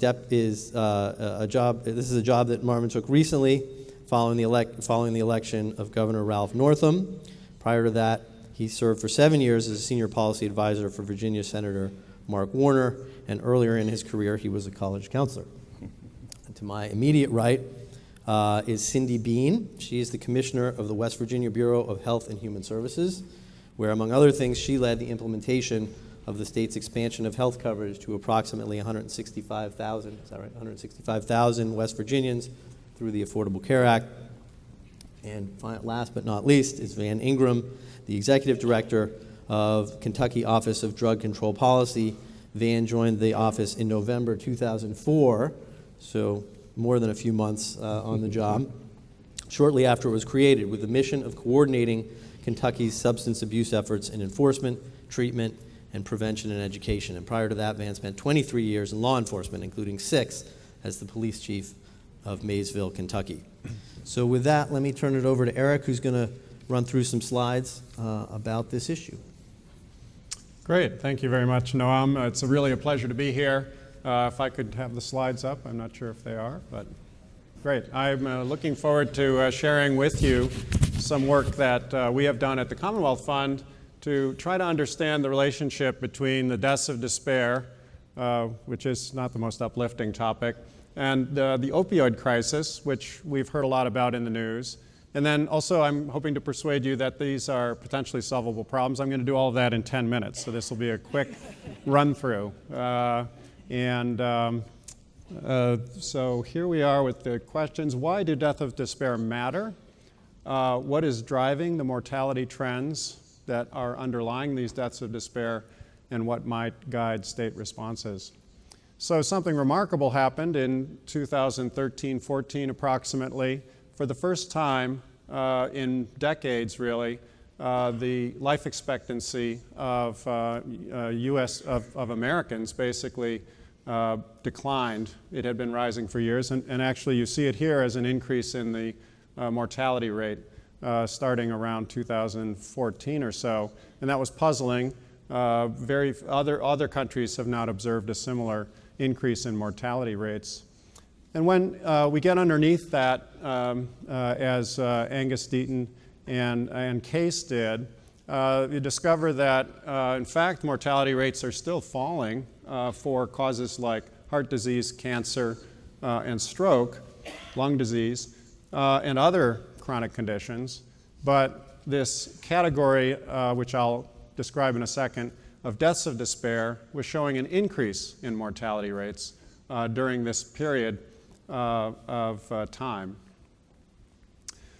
a job. This is a job that Marvin took recently, following the election of Governor Ralph Northam. Prior to that, he served for 7 years as a senior policy advisor for Virginia Senator Mark Warner, and earlier in his career, he was a college counselor. And to my immediate right is Cindy Bean. She is the Commissioner of the West Virginia Bureau of Health and Human Services, where, among other things, she led the implementation of the state's expansion of health coverage to approximately 165,000, is that right? 165,000 West Virginians through the Affordable Care Act. And last but not least is Van Ingram, the Executive Director of Kentucky Office of Drug Control Policy. Van joined the office in November 2004, so more than a few months on the job, shortly after it was created, with the mission of coordinating Kentucky's substance abuse efforts in enforcement, treatment, and prevention and education. And prior to that, Van spent 23 years in law enforcement, including 6 as the police chief of Maysville, Kentucky. So with that, let me turn it over to Eric, who's going to run through some slides about this issue. Great. Thank you very much, Noam. It's really a pleasure to be here. If I could have the slides up, I'm not sure if they are, but great. I'm looking forward to sharing with you some work that we have done at the Commonwealth Fund to try to understand the relationship between the deaths of despair, which is not the most uplifting topic, and the opioid crisis, which we've heard a lot about in the news. And then also I'm hoping to persuade you that these are potentially solvable problems. I'm going to do all of that in 10 minutes, so this will be a quick run through. So here we are with the questions. Why do deaths of despair matter? What is driving the mortality trends that are underlying these deaths of despair, and what might guide state responses? So something remarkable happened in 2013-14 approximately. For the first time in decades, really, the life expectancy of of Americans basically declined. It had been rising for years, and actually you see it here as an increase in the mortality rate starting around 2014 or so, and that was puzzling. Other countries have not observed a similar increase in mortality rates. And when we get underneath that, as Angus Deaton and Case did, you discover that, in fact, mortality rates are still falling for causes like heart disease, cancer, and stroke, lung disease, and other chronic conditions. But this category, which I'll describe in a second, of deaths of despair was showing an increase in mortality rates during this period of time.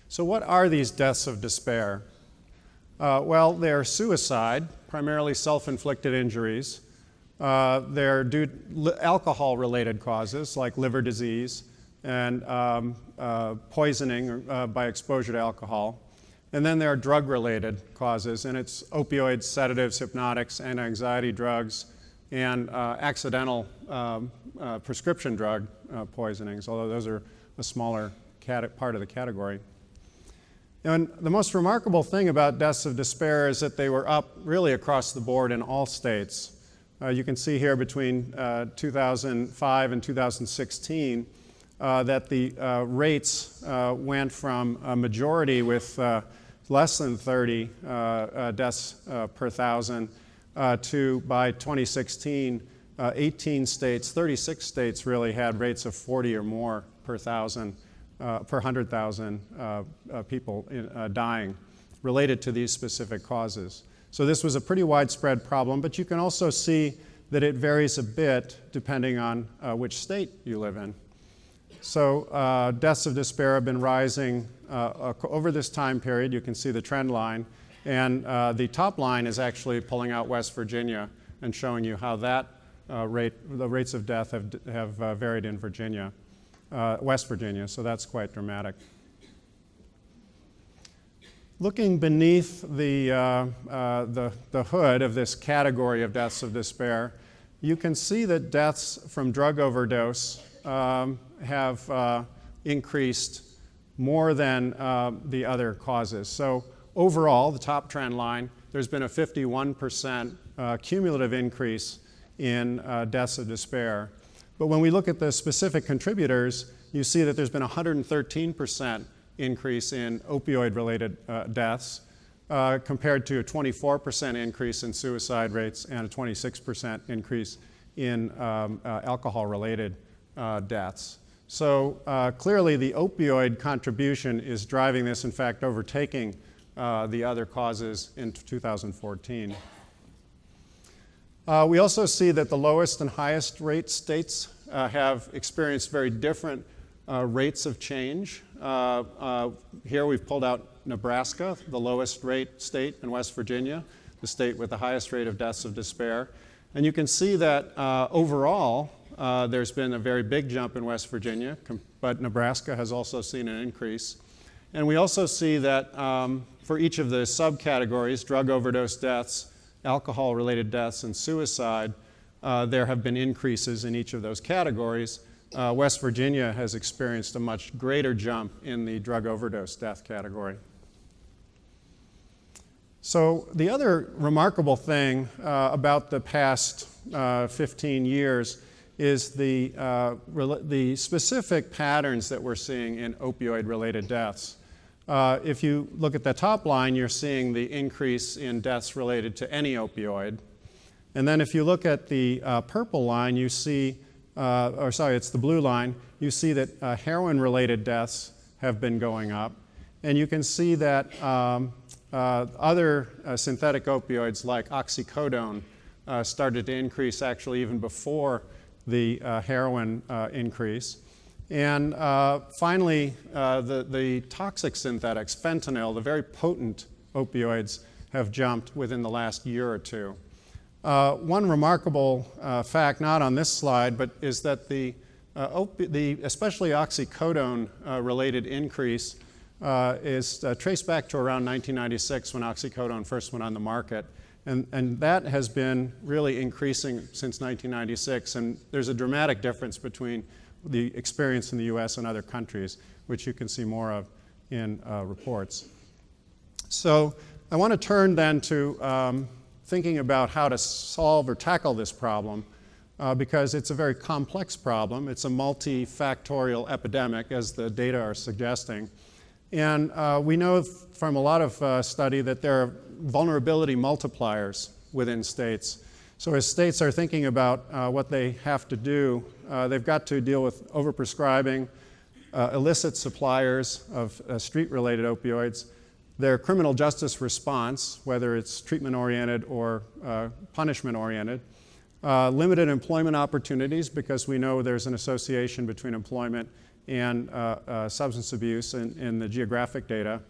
So what are these deaths of despair? Well, they're suicide, primarily self-inflicted injuries. They're due to alcohol-related causes like liver disease and poisoning by exposure to alcohol. And then there are drug-related causes, and it's opioids, sedatives, hypnotics, anti-anxiety drugs, and accidental prescription drug poisonings, although those are a smaller part of the category. And the most remarkable thing about deaths of despair is that they were up really across the board in all states. You can see here between 2005 and 2016 that the rates went from a majority with less than 30 deaths per thousand to, by 2016, 18 states, 36 states really had rates of 40 or more per thousand, per 100,000 people dying related to these specific causes. So this was a pretty widespread problem, but you can also see that it varies a bit depending on which state you live in. So deaths of despair have been rising over this time period. You can see the trend line, and the top line is actually pulling out West Virginia and showing you how that the rates of death have varied in Virginia, West Virginia, so that's quite dramatic. Looking beneath the hood of this category of deaths of despair, you can see that deaths from drug overdose have increased more than the other causes. So overall, the top trend line, there's been a 51% cumulative increase in deaths of despair. But when we look at the specific contributors, you see that there's been a 113% increase in opioid-related deaths compared to a 24% increase in suicide rates and a 26% increase in alcohol-related deaths. So clearly the opioid contribution is driving this, in fact, overtaking the other causes in 2014. We also see that the lowest and highest rate states have experienced very different rates of change. Here we've pulled out Nebraska, the lowest rate state, and West Virginia, the state with the highest rate of deaths of despair. And you can see that overall, there's been a very big jump in West Virginia, but Nebraska has also seen an increase. And we also see that for each of the subcategories, drug overdose deaths, alcohol-related deaths, and suicide, there have been increases in each of those categories. West Virginia has experienced a much greater jump in the drug overdose death category. So the other remarkable thing about the past 15 years is the specific patterns that we're seeing in opioid-related deaths. If you look at the top line, you're seeing the increase in deaths related to any opioid. And then if you look at the purple line, you see, it's the blue line, you see that heroin-related deaths have been going up. And you can see that other synthetic opioids like oxycodone started to increase actually even before the heroin increase. And finally, the toxic synthetics, fentanyl, the very potent opioids, have jumped within the last year or two. One remarkable fact, not on this slide, but is that the especially oxycodone related increase is traced back to around 1996 when oxycodone first went on the market. And that has been really increasing since 1996. And there's a dramatic difference between the experience in the US and other countries, which you can see more of in reports. So I want to turn then to thinking about how to solve or tackle this problem, because it's a very complex problem. It's a multifactorial epidemic, as the data are suggesting. And we know from a lot of study that there are vulnerability multipliers within states. So as states are thinking about what they have to do, they've got to deal with overprescribing, illicit suppliers of street-related opioids, their criminal justice response, whether it's treatment-oriented or punishment-oriented, limited employment opportunities, because we know there's an association between employment and substance abuse in the geographic data,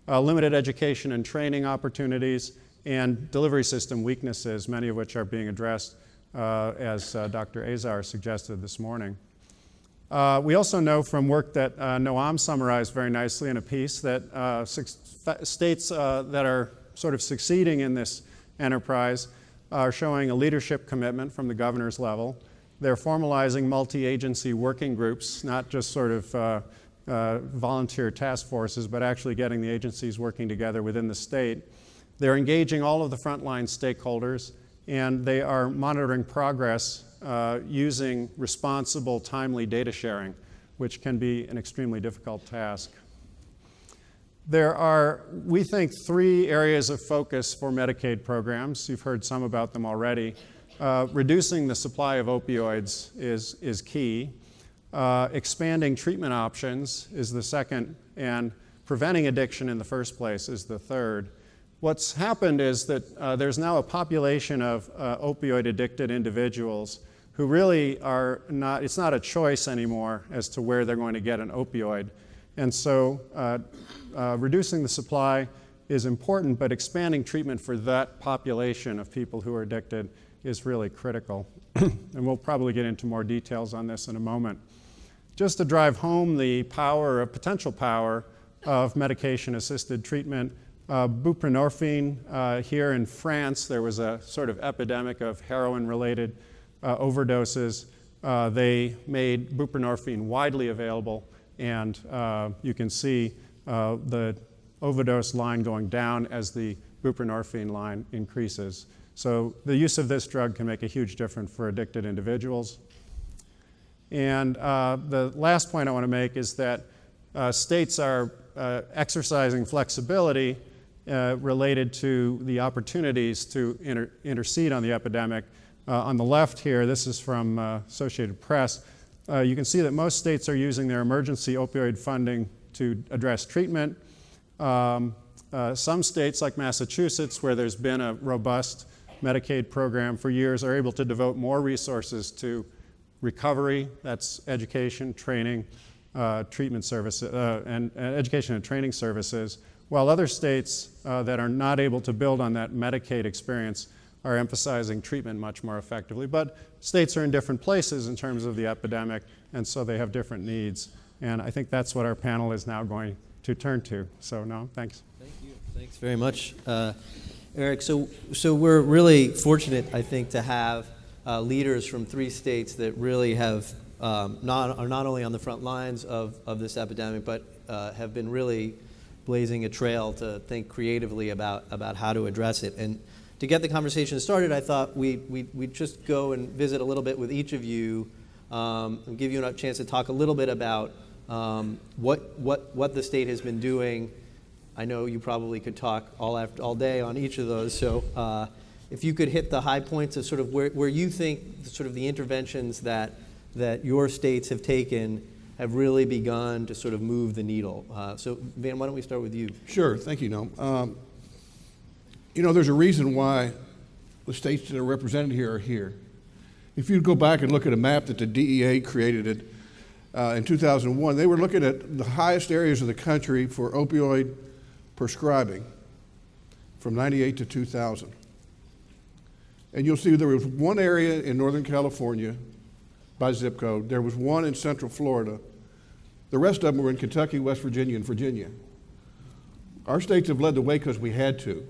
limited education and training opportunities, and delivery system weaknesses, many of which are being addressed as Dr. Azar suggested this morning. We also know from work that Noam summarized very nicely in a piece that states that are sort of succeeding in this enterprise are showing a leadership commitment from the governor's level. They're formalizing multi-agency working groups, not just sort of volunteer task forces, but actually getting the agencies working together within the state. They're engaging all of the frontline stakeholders, and they are monitoring progress using responsible, timely data sharing, which can be an extremely difficult task. There are, we think, 3 areas of focus for Medicaid programs. You've heard some about them already. Reducing the supply of opioids is key. Expanding treatment options is the second, and preventing addiction in the first place is the third. What's happened is that there's now a population of opioid-addicted individuals who really are not, it's not a choice anymore as to where they're going to get an opioid. And so reducing the supply is important, but expanding treatment for that population of people who are addicted is really critical. And we'll probably get into more details on this in a moment. Just to drive home the potential power of medication-assisted treatment, buprenorphine, here in France, there was a sort of epidemic of heroin-related overdoses. They made buprenorphine widely available, and you can see the overdose line going down as the buprenorphine line increases. So the use of this drug can make a huge difference for addicted individuals. And the last point I want to make is that states are exercising flexibility related to the opportunities to intercede on the epidemic. On the left here, this is from Associated Press. You can see that most states are using their emergency opioid funding to address treatment. Some states, like Massachusetts, where there's been a robust Medicaid program for years, are able to devote more resources to recovery, that's education, training, treatment services, and education and training services, while other states that are not able to build on that Medicaid experience are emphasizing treatment much more effectively. But states are in different places in terms of the epidemic, and so they have different needs. And I think that's what our panel is now going to turn to. So, no, thanks. Thank you. Thanks very much, Eric. So we're really fortunate, I think, to have leaders from 3 states that really have are not only on the front lines of this epidemic, but have been really blazing a trail to think creatively about how to address it. And to get the conversation started, I thought we'd just go and visit a little bit with each of you and give you a chance to talk a little bit about what the state has been doing. I know you probably could talk all day on each of those, so if you could hit the high points of sort of where you think sort of the interventions that your states have taken have really begun to sort of move the needle. So Van, why don't we start with you? Sure, thank you, Noam. You know, there's a reason why the states that are represented here are here. If you go back and look at a map that the DEA created in 2001, they were looking at the highest areas of the country for opioid prescribing from 98 to 2000. And you'll see there was one area in Northern California by zip code. There was one in Central Florida. The rest of them were in Kentucky, West Virginia, and Virginia. Our states have led the way because we had to.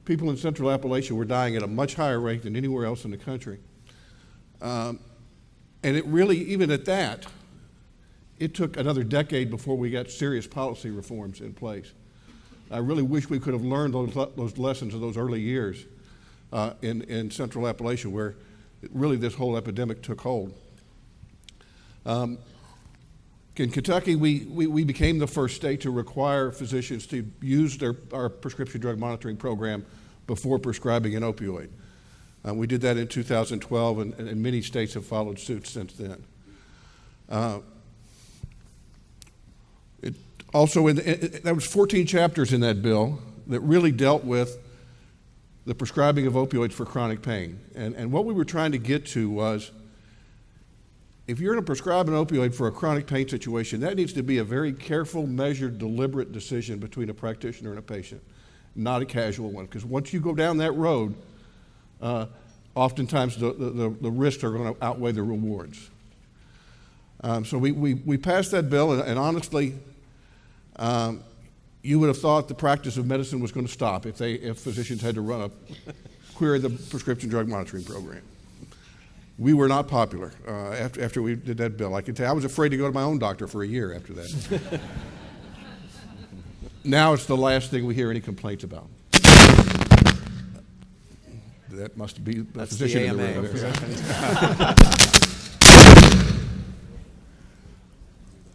People in Central Appalachia were dying at a much higher rate than anywhere else in the country. And it really, even at that, it took another decade before we got serious policy reforms in place. I really wish we could have learned those lessons of those early years in Central Appalachia, where really this whole epidemic took hold. In Kentucky, we became the first state to require physicians to use our prescription drug monitoring program before prescribing an opioid. We did that in 2012, and many states have followed suit since then. There was 14 chapters in that bill that really dealt with the prescribing of opioids for chronic pain. And what we were trying to get to was, if you're going to prescribe an opioid for a chronic pain situation, that needs to be a very careful, measured, deliberate decision between a practitioner and a patient, not a casual one. Because once you go down that road, oftentimes the risks are going to outweigh the rewards. So we passed that bill, and honestly, you would have thought the practice of medicine was going to stop if physicians had to query the prescription drug monitoring program. We were not popular after we did that bill. I can tell you, I was afraid to go to my own doctor for a year after that. Now it's the last thing we hear any complaints about. That must be the physician in the room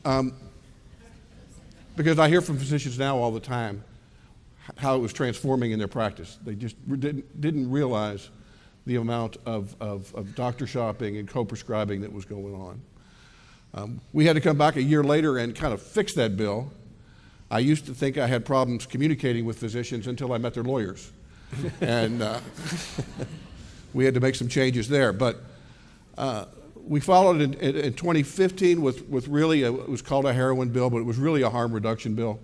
there. Because I hear from physicians now all the time how it was transforming in their practice. They just didn't realize the amount of doctor shopping and co-prescribing that was going on. We had to come back a year later and kind of fix that bill. I used to think I had problems communicating with physicians until I met their lawyers. And we had to make some changes there. But we followed in 2015 with really, it was called a heroin bill, but it was really a harm reduction bill.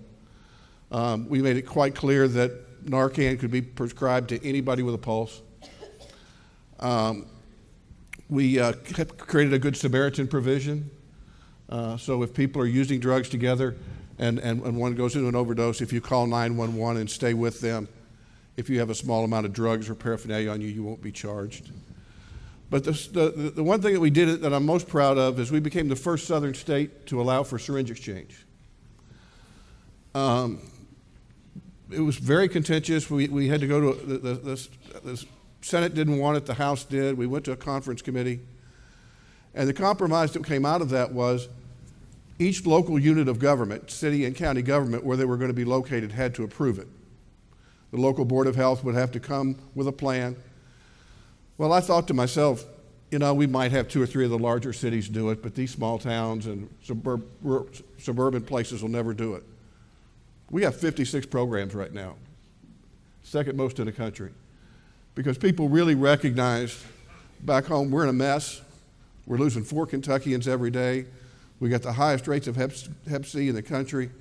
We made it quite clear that Narcan could be prescribed to anybody with a pulse. We created a Good Samaritan provision. So if people are using drugs together and one goes into an overdose, if you call 911 and stay with them, if you have a small amount of drugs or paraphernalia on you, you won't be charged. But the one thing that we did that I'm most proud of is we became the first southern state to allow for syringe exchange. It was very contentious. We had to go to the Senate didn't want it, the House did. We went to a conference committee. And the compromise that came out of that was each local unit of government, city and county government, where they were going to be located had to approve it. The local board of health would have to come with a plan. Well, I thought to myself, we might have 2 or 3 of the larger cities do it, but these small towns and suburban places will never do it. We have 56 programs right now, second most in the country. Because people really recognize back home we're in a mess. We're losing 4 Kentuckians every day. We got the highest rates of Hep C in the country.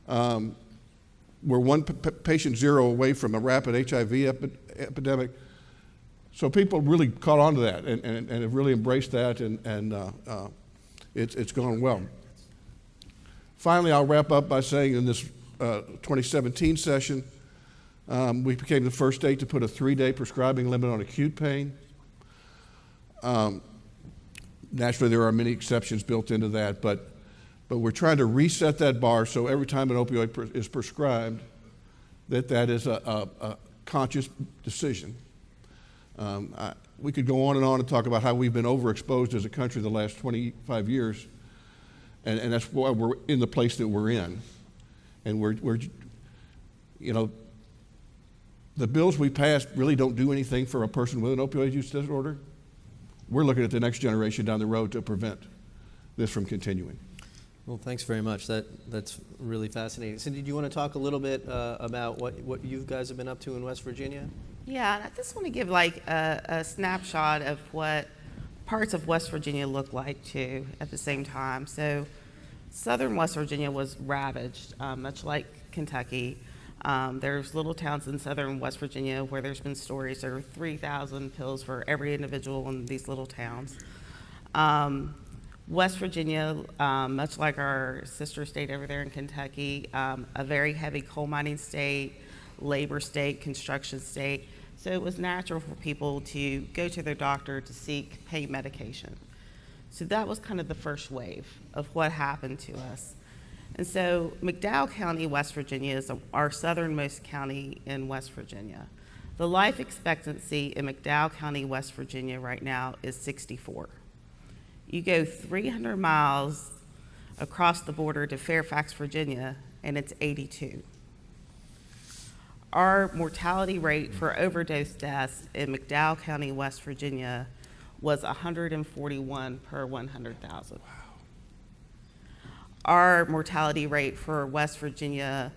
We're one patient zero away from a rapid HIV epidemic. So people really caught on to that and have really embraced that, and it's gone well. Finally, I'll wrap up by saying in this 2017 session, we became the first state to put a 3-day prescribing limit on acute pain. Naturally, there are many exceptions built into that, but we're trying to reset that bar so every time an opioid is prescribed, that is a conscious decision. We could go on and talk about how we've been overexposed as a country the last 25 years, and that's why we're in the place that we're in. And we're the bills we passed really don't do anything for a person with an opioid use disorder. We're looking at the next generation down the road to prevent this from continuing. Well, thanks very much. That's really fascinating. Cindy, do you want to talk a little bit about what you guys have been up to in West Virginia? Yeah, I just want to give a snapshot of what parts of West Virginia look like too at the same time. So southern West Virginia was ravaged, much like Kentucky. There's little towns in southern West Virginia where there's been stories there are 3,000 pills for every individual in these little towns. West Virginia, much like our sister state over there in Kentucky, a very heavy coal mining state, labor state, construction state. So it was natural for people to go to their doctor to seek pain medication. So that was kind of the first wave of what happened to us. And so McDowell County, West Virginia is our southernmost county in West Virginia. The life expectancy in McDowell County, West Virginia right now is 64. You go 300 miles across the border to Fairfax, Virginia, and it's 82. Our mortality rate for overdose deaths in McDowell County, West Virginia was 141 per 100,000. Wow. Our mortality rate for West Virginia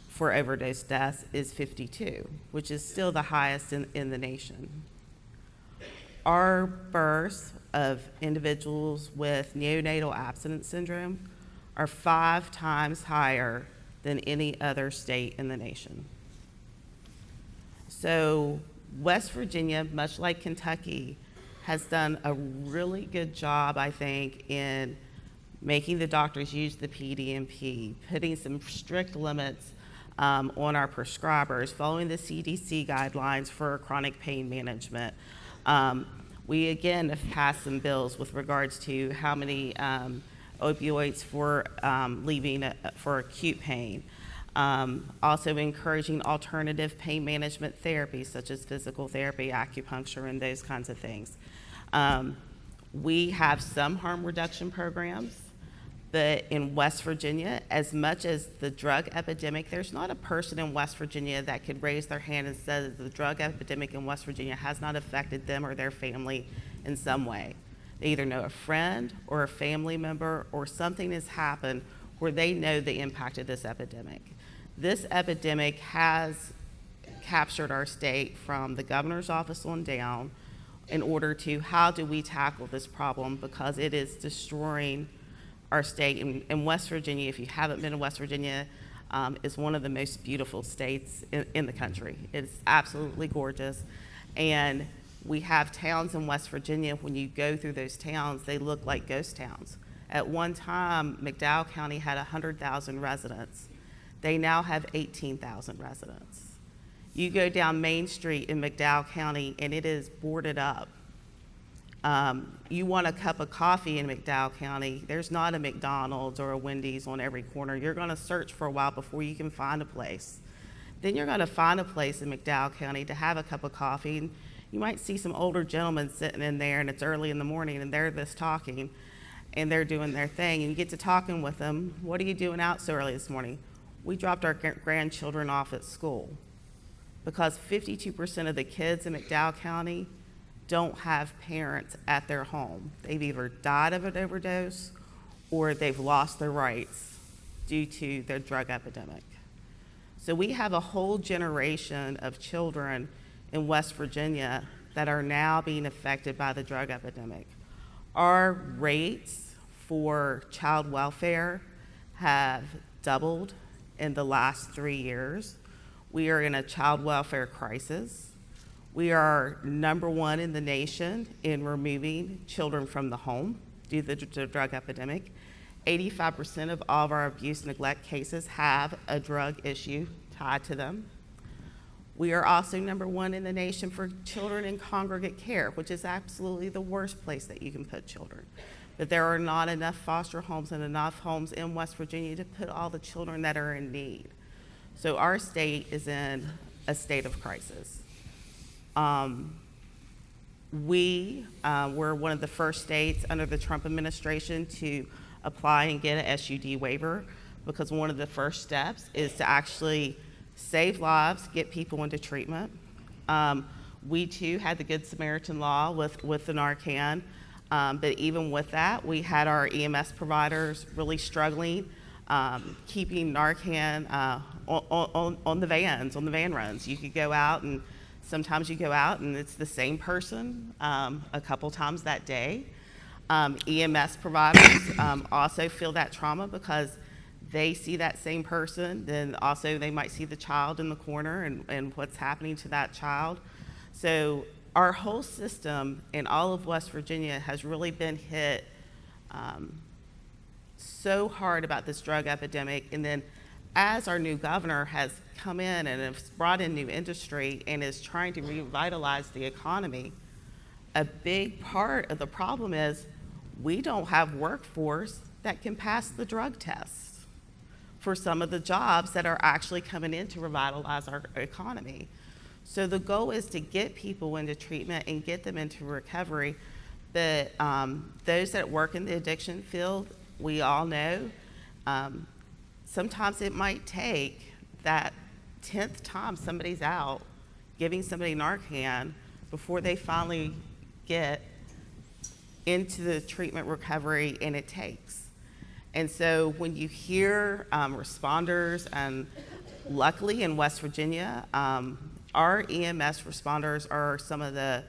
for overdose deaths is 52, which is still the highest in the nation. Our births of individuals with neonatal abstinence syndrome are 5 times higher than any other state in the nation. So West Virginia, much like Kentucky, has done a really good job, I think, in making the doctors use the PDMP, putting some strict limits on our prescribers, following the CDC guidelines for chronic pain management. We again have passed some bills with regards to how many opioids for leaving for acute pain. Also encouraging alternative pain management therapies such as physical therapy, acupuncture, and those kinds of things. We have some harm reduction programs, but in West Virginia, as much as the drug epidemic, there's not a person in West Virginia that could raise their hand and say that the drug epidemic in West Virginia has not affected them or their family in some way. They either know a friend or a family member or something has happened where they know the impact of this epidemic. This epidemic has captured our state from the governor's office on down in order to how do we tackle this problem, because it is destroying our state. In West Virginia, if you haven't been to West Virginia, is one of the most beautiful states in the country. It's absolutely gorgeous. And we have towns in West Virginia, when you go through those towns, they look like ghost towns. At one time, McDowell County had 100,000 residents. They now have 18,000 residents. You go down Main Street in McDowell County and it is boarded up. You want a cup of coffee in McDowell County, there's not a McDonald's or a Wendy's on every corner. You're gonna search for a while before you can find a place. Then you're gonna find a place in McDowell County to have a cup of coffee. And you might see some older gentlemen sitting in there and it's early in the morning and they're just talking and they're doing their thing. And you get to talking with them. What are you doing out so early this morning? We dropped our grandchildren off at school, because 52% of the kids in McDowell County don't have parents at their home. They've either died of an overdose or they've lost their rights due to their drug epidemic. So we have a whole generation of children in West Virginia that are now being affected by the drug epidemic. Our rates for child welfare have doubled in the last 3 years. We are in a child welfare crisis. We are #1 in the nation in removing children from the home due to the drug epidemic. 85% of all of our abuse neglect cases have a drug issue tied to them. We are also #1 in the nation for children in congregate care, which is absolutely the worst place that you can put children. But there are not enough foster homes and enough homes in West Virginia to put all the children that are in need. So our state is in a state of crisis. We were one of the first states under the Trump administration to apply and get an SUD waiver, because one of the first steps is to actually save lives, get people into treatment. We too had the Good Samaritan law with the Narcan, but even with that, we had our EMS providers really struggling, keeping Narcan on the vans, on the van runs. You could go out and sometimes you go out and it's the same person a couple times that day. EMS providers also feel that trauma because they see that same person, then also they might see the child in the corner and what's happening to that child. So our whole system in all of West Virginia has really been hit so hard about this drug epidemic. And then as our new governor has come in and has brought in new industry and is trying to revitalize the economy, a big part of the problem is we don't have workforce that can pass the drug tests for some of the jobs that are actually coming in to revitalize our economy. So the goal is to get people into treatment and get them into recovery. But those that work in the addiction field, we all know, sometimes it might take that 10th time somebody's out giving somebody Narcan before they finally get into the treatment recovery, and it takes. And so when you hear responders, and luckily in West Virginia, our EMS responders are some of the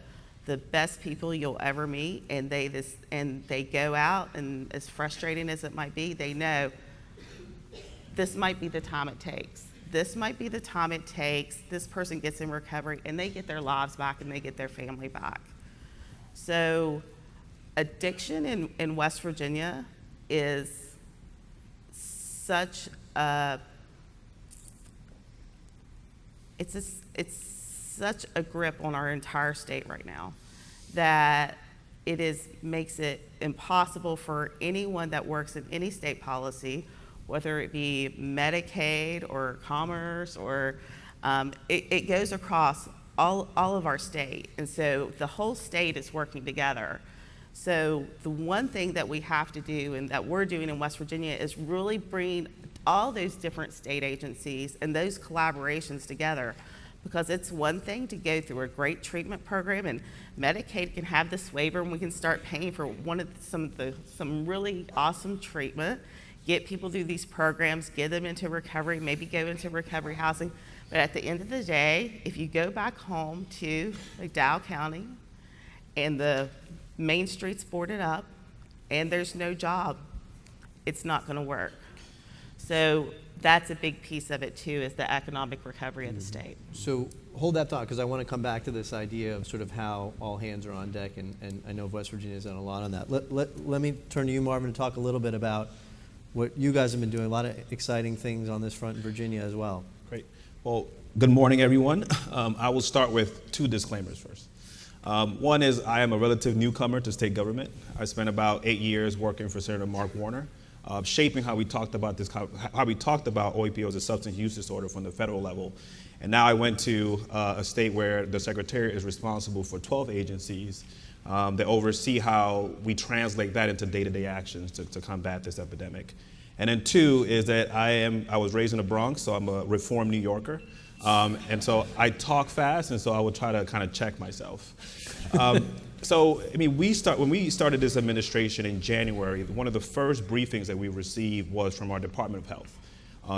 best people you'll ever meet, and they go out, and as frustrating as it might be, they know this might be the time it takes. This might be the time it takes. This person gets in recovery, and they get their lives back, and they get their family back. So addiction in West Virginia is such a it's such a grip on our entire state right now that makes it impossible for anyone that works in any state policy, whether it be Medicaid or Commerce, or it goes across all of our state. And so the whole state is working together. So the one thing that we have to do, and that we're doing in West Virginia, is really bring all those different state agencies and those collaborations together. Because it's one thing to go through a great treatment program, and Medicaid can have this waiver, and we can start paying for some really awesome treatment, get people through these programs, get them into recovery, maybe go into recovery housing. But at the end of the day, if you go back home to McDowell County and the main street's boarded up and there's no job, it's not going to work. So that's a big piece of it too, is the economic recovery of the state. So hold that thought, because I want to come back to this idea of sort of how all hands are on deck, and I know West Virginia's done a lot on that. Let me turn to you, Marvin, to talk a little bit about what you guys have been doing. A lot of exciting things on this front in Virginia as well. Great. Well, good morning, everyone. I will start with two disclaimers first. One is I am a relative newcomer to state government. I spent about 8 years working for Senator Mark Warner, shaping how we talked about opioids as a substance use disorder from the federal level. And now I went to a state where the Secretariat is responsible for 12 agencies that oversee how we translate that into day-to-day actions to combat this epidemic. And then two is that I was raised in the Bronx, so I'm a reformed New Yorker. And so I talk fast, and so I would try to kind of check myself. So, I mean, when we started this administration in January, one of the first briefings that we received was from our Department of Health.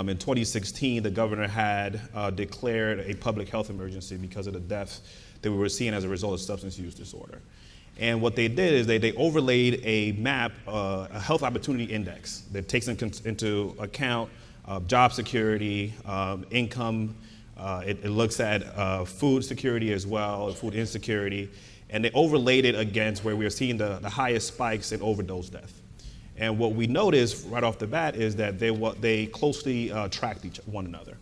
In 2016, the governor had declared a public health emergency because of the deaths that we were seeing as a result of substance use disorder. And what they did is they overlaid a map, a health opportunity index that takes into account job security, income. It looks at food security as well, food insecurity. And they overlaid it against where we are seeing the highest spikes in overdose death. And what we noticed right off the bat is that they closely tracked one another.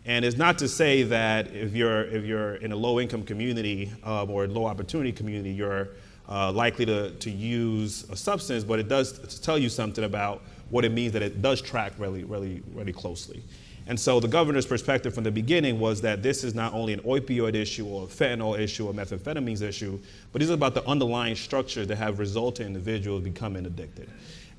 And it's not to say that if you're in a low-income community or a low-opportunity community, you're likely to use a substance, but it does tell you something about what it means that it does track really, really, really closely. And so the governor's perspective from the beginning was that this is not only an opioid issue or a fentanyl issue or methamphetamines issue, but this is about the underlying structures that have resulted in individuals becoming addicted.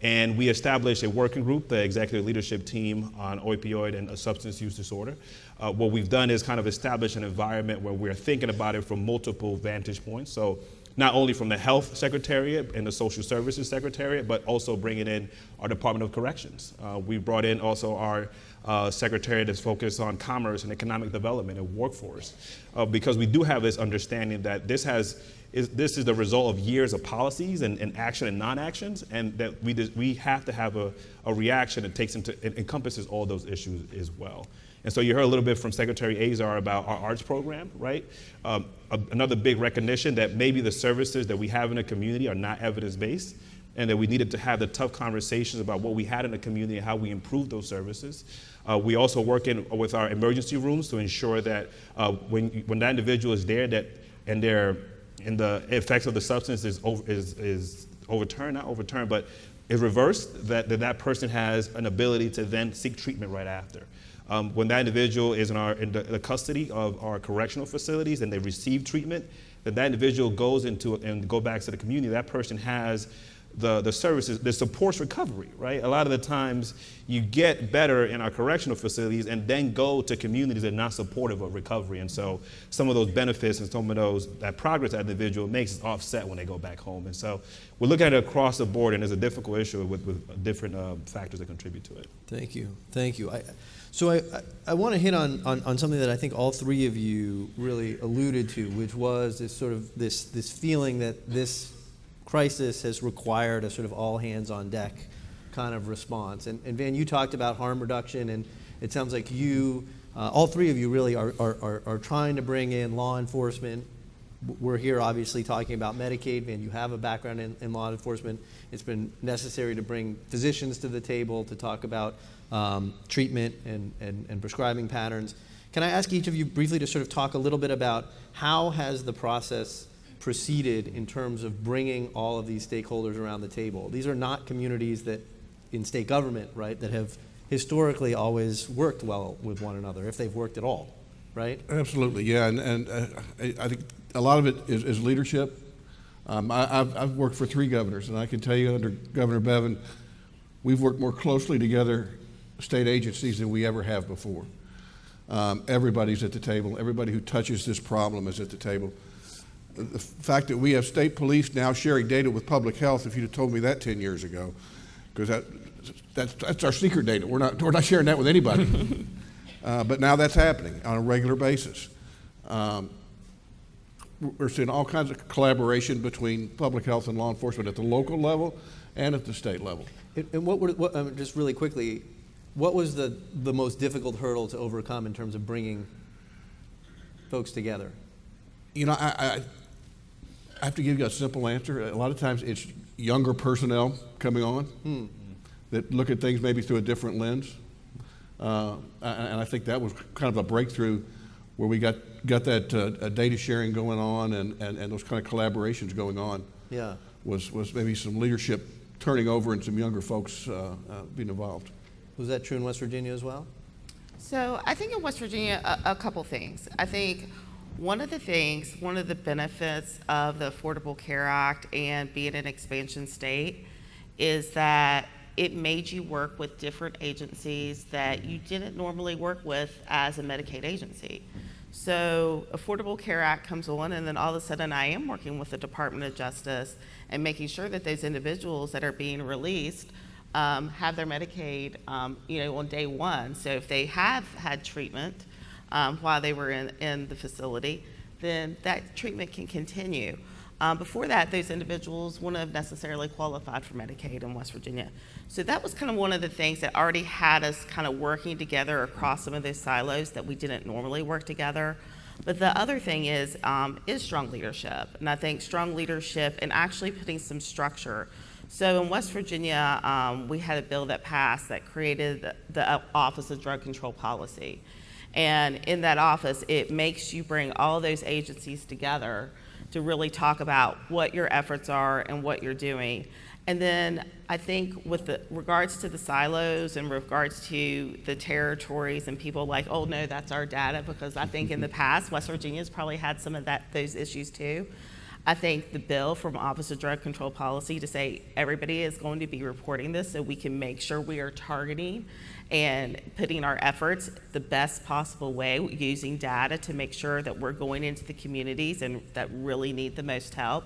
And we established a working group, the executive leadership team on opioid and substance use disorder. What we've done is kind of establish an environment where we're thinking about it from multiple vantage points. So not only from the Health Secretariat and the Social Services Secretariat, but also bringing in our Department of Corrections. We brought in also our Secretariat that's focused on commerce and economic development and workforce, because we do have this understanding that this is the result of years of policies and action and non-actions, and that we have to have a reaction that encompasses all those issues as well. And so you heard a little bit from Secretary Azar about our arts program, right? Another big recognition that maybe the services that we have in the community are not evidence-based, and that we needed to have the tough conversations about what we had in the community and how we improved those services. We also work with our emergency rooms to ensure that when that individual is there, that and the effects of the substance is overturned, not overturned, but is reversed, that person has an ability to then seek treatment right after. When that individual is in the custody of our correctional facilities and they receive treatment, then that individual goes and go back to the community. That person has the services, the supports recovery, right? A lot of the times you get better in our correctional facilities and then go to communities that are not supportive of recovery. And so some of those benefits and some of that progress that individual makes is offset when they go back home. And so we're looking at it across the board, and there's a difficult issue with different factors that contribute to it. Thank you. Thank you. I want to hit on something that I think all three of you really alluded to, which was this sort of this feeling that this crisis has required a sort of all hands on deck kind of response. And Van, you talked about harm reduction, and it sounds like you, all three of you really are trying to bring in law enforcement. We're here obviously talking about Medicaid. Van, you have a background in law enforcement. It's been necessary to bring physicians to the table to talk about treatment and prescribing patterns. Can I ask each of you briefly to sort of talk a little bit about how has the process proceeded in terms of bringing all of these stakeholders around the table? These are not communities that in state government, right, that have historically always worked well with one another, if they've worked at all, right? Absolutely, yeah, and I think a lot of it is leadership. I've worked for 3 governors, and I can tell you under Governor Bevin, we've worked more closely together, state agencies, than we ever have before. Everybody's at the table. Everybody who touches this problem is at the table. The fact that we have state police now sharing data with public health, if you'd have told me that 10 years ago, because that's our secret data. We're not sharing that with anybody. But now that's happening on a regular basis. We're seeing all kinds of collaboration between public health and law enforcement at the local level and at the state level. And just really quickly, what was the most difficult hurdle to overcome in terms of bringing folks together? You know, I have to give you a simple answer. A lot of times it's younger personnel coming on that look at things maybe through a different lens. And I think that was kind of a breakthrough where we got that data sharing going on and those kind of collaborations going on. Yeah. Was maybe some leadership turning over and some younger folks being involved. Was that true in West Virginia as well? So I think in West Virginia, a couple things. I think one of the benefits of the Affordable Care Act and being an expansion state is that it made you work with different agencies that you didn't normally work with as a Medicaid agency. So Affordable Care Act comes on, and then all of a sudden I am working with the Department of Justice and making sure that those individuals that are being released have their Medicaid, on day one. So if they have had treatment while they were in the facility, then that treatment can continue. Before that, those individuals wouldn't have necessarily qualified for Medicaid in West Virginia. So that was kind of one of the things that already had us kind of working together across some of those silos that we didn't normally work together. But the other thing is strong leadership. And I think strong leadership and actually putting some structure. So in West Virginia, we had a bill that passed that created the Office of Drug Control Policy. And in that office, it makes you bring all those agencies together to really talk about what your efforts are and what you're doing. And then I think with regards to the silos and regards to the territories and people like, oh no, that's our data, because I think in the past, West Virginia's probably had some of those issues too. I think the bill from Office of Drug Control Policy to say everybody is going to be reporting this so we can make sure we are targeting and putting our efforts the best possible way using data to make sure that we're going into the communities and that really need the most help.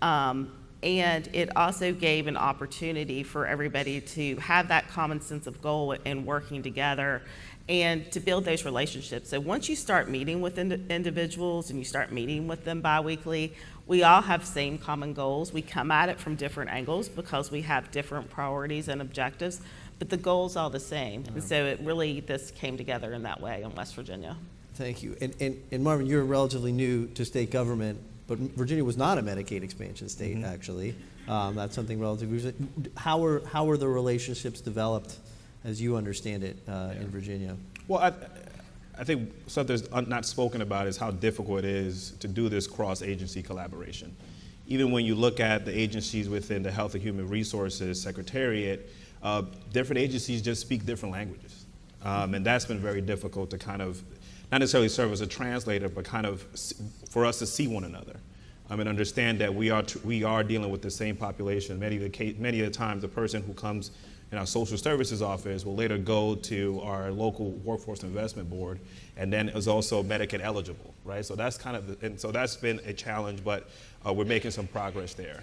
And it also gave an opportunity for everybody to have that common sense of goal and working together and to build those relationships. So once you start meeting with individuals and you start meeting with them biweekly, we all have same common goals. We come at it from different angles because we have different priorities and objectives, but the goal's all the same. And so this came together in that way in West Virginia. Thank you. And Marvin, you're relatively new to state government, but Virginia was not a Medicaid expansion state, actually. That's something relatively recent. How are the relationships developed, as you understand it, in Virginia? Well, I think something that's not spoken about is how difficult it is to do this cross-agency collaboration. Even when you look at the agencies within the Health and Human Resources Secretariat, different agencies just speak different languages. And that's been very difficult to kind of, not necessarily serve as a translator, but kind of for us to see one another. And understand that we are dealing with the same population. Many of the times, the person who comes in our social services office will later go to our local workforce investment board, and then is also Medicaid eligible, right? So that's kind of, and so that's been a challenge, but we're making some progress there.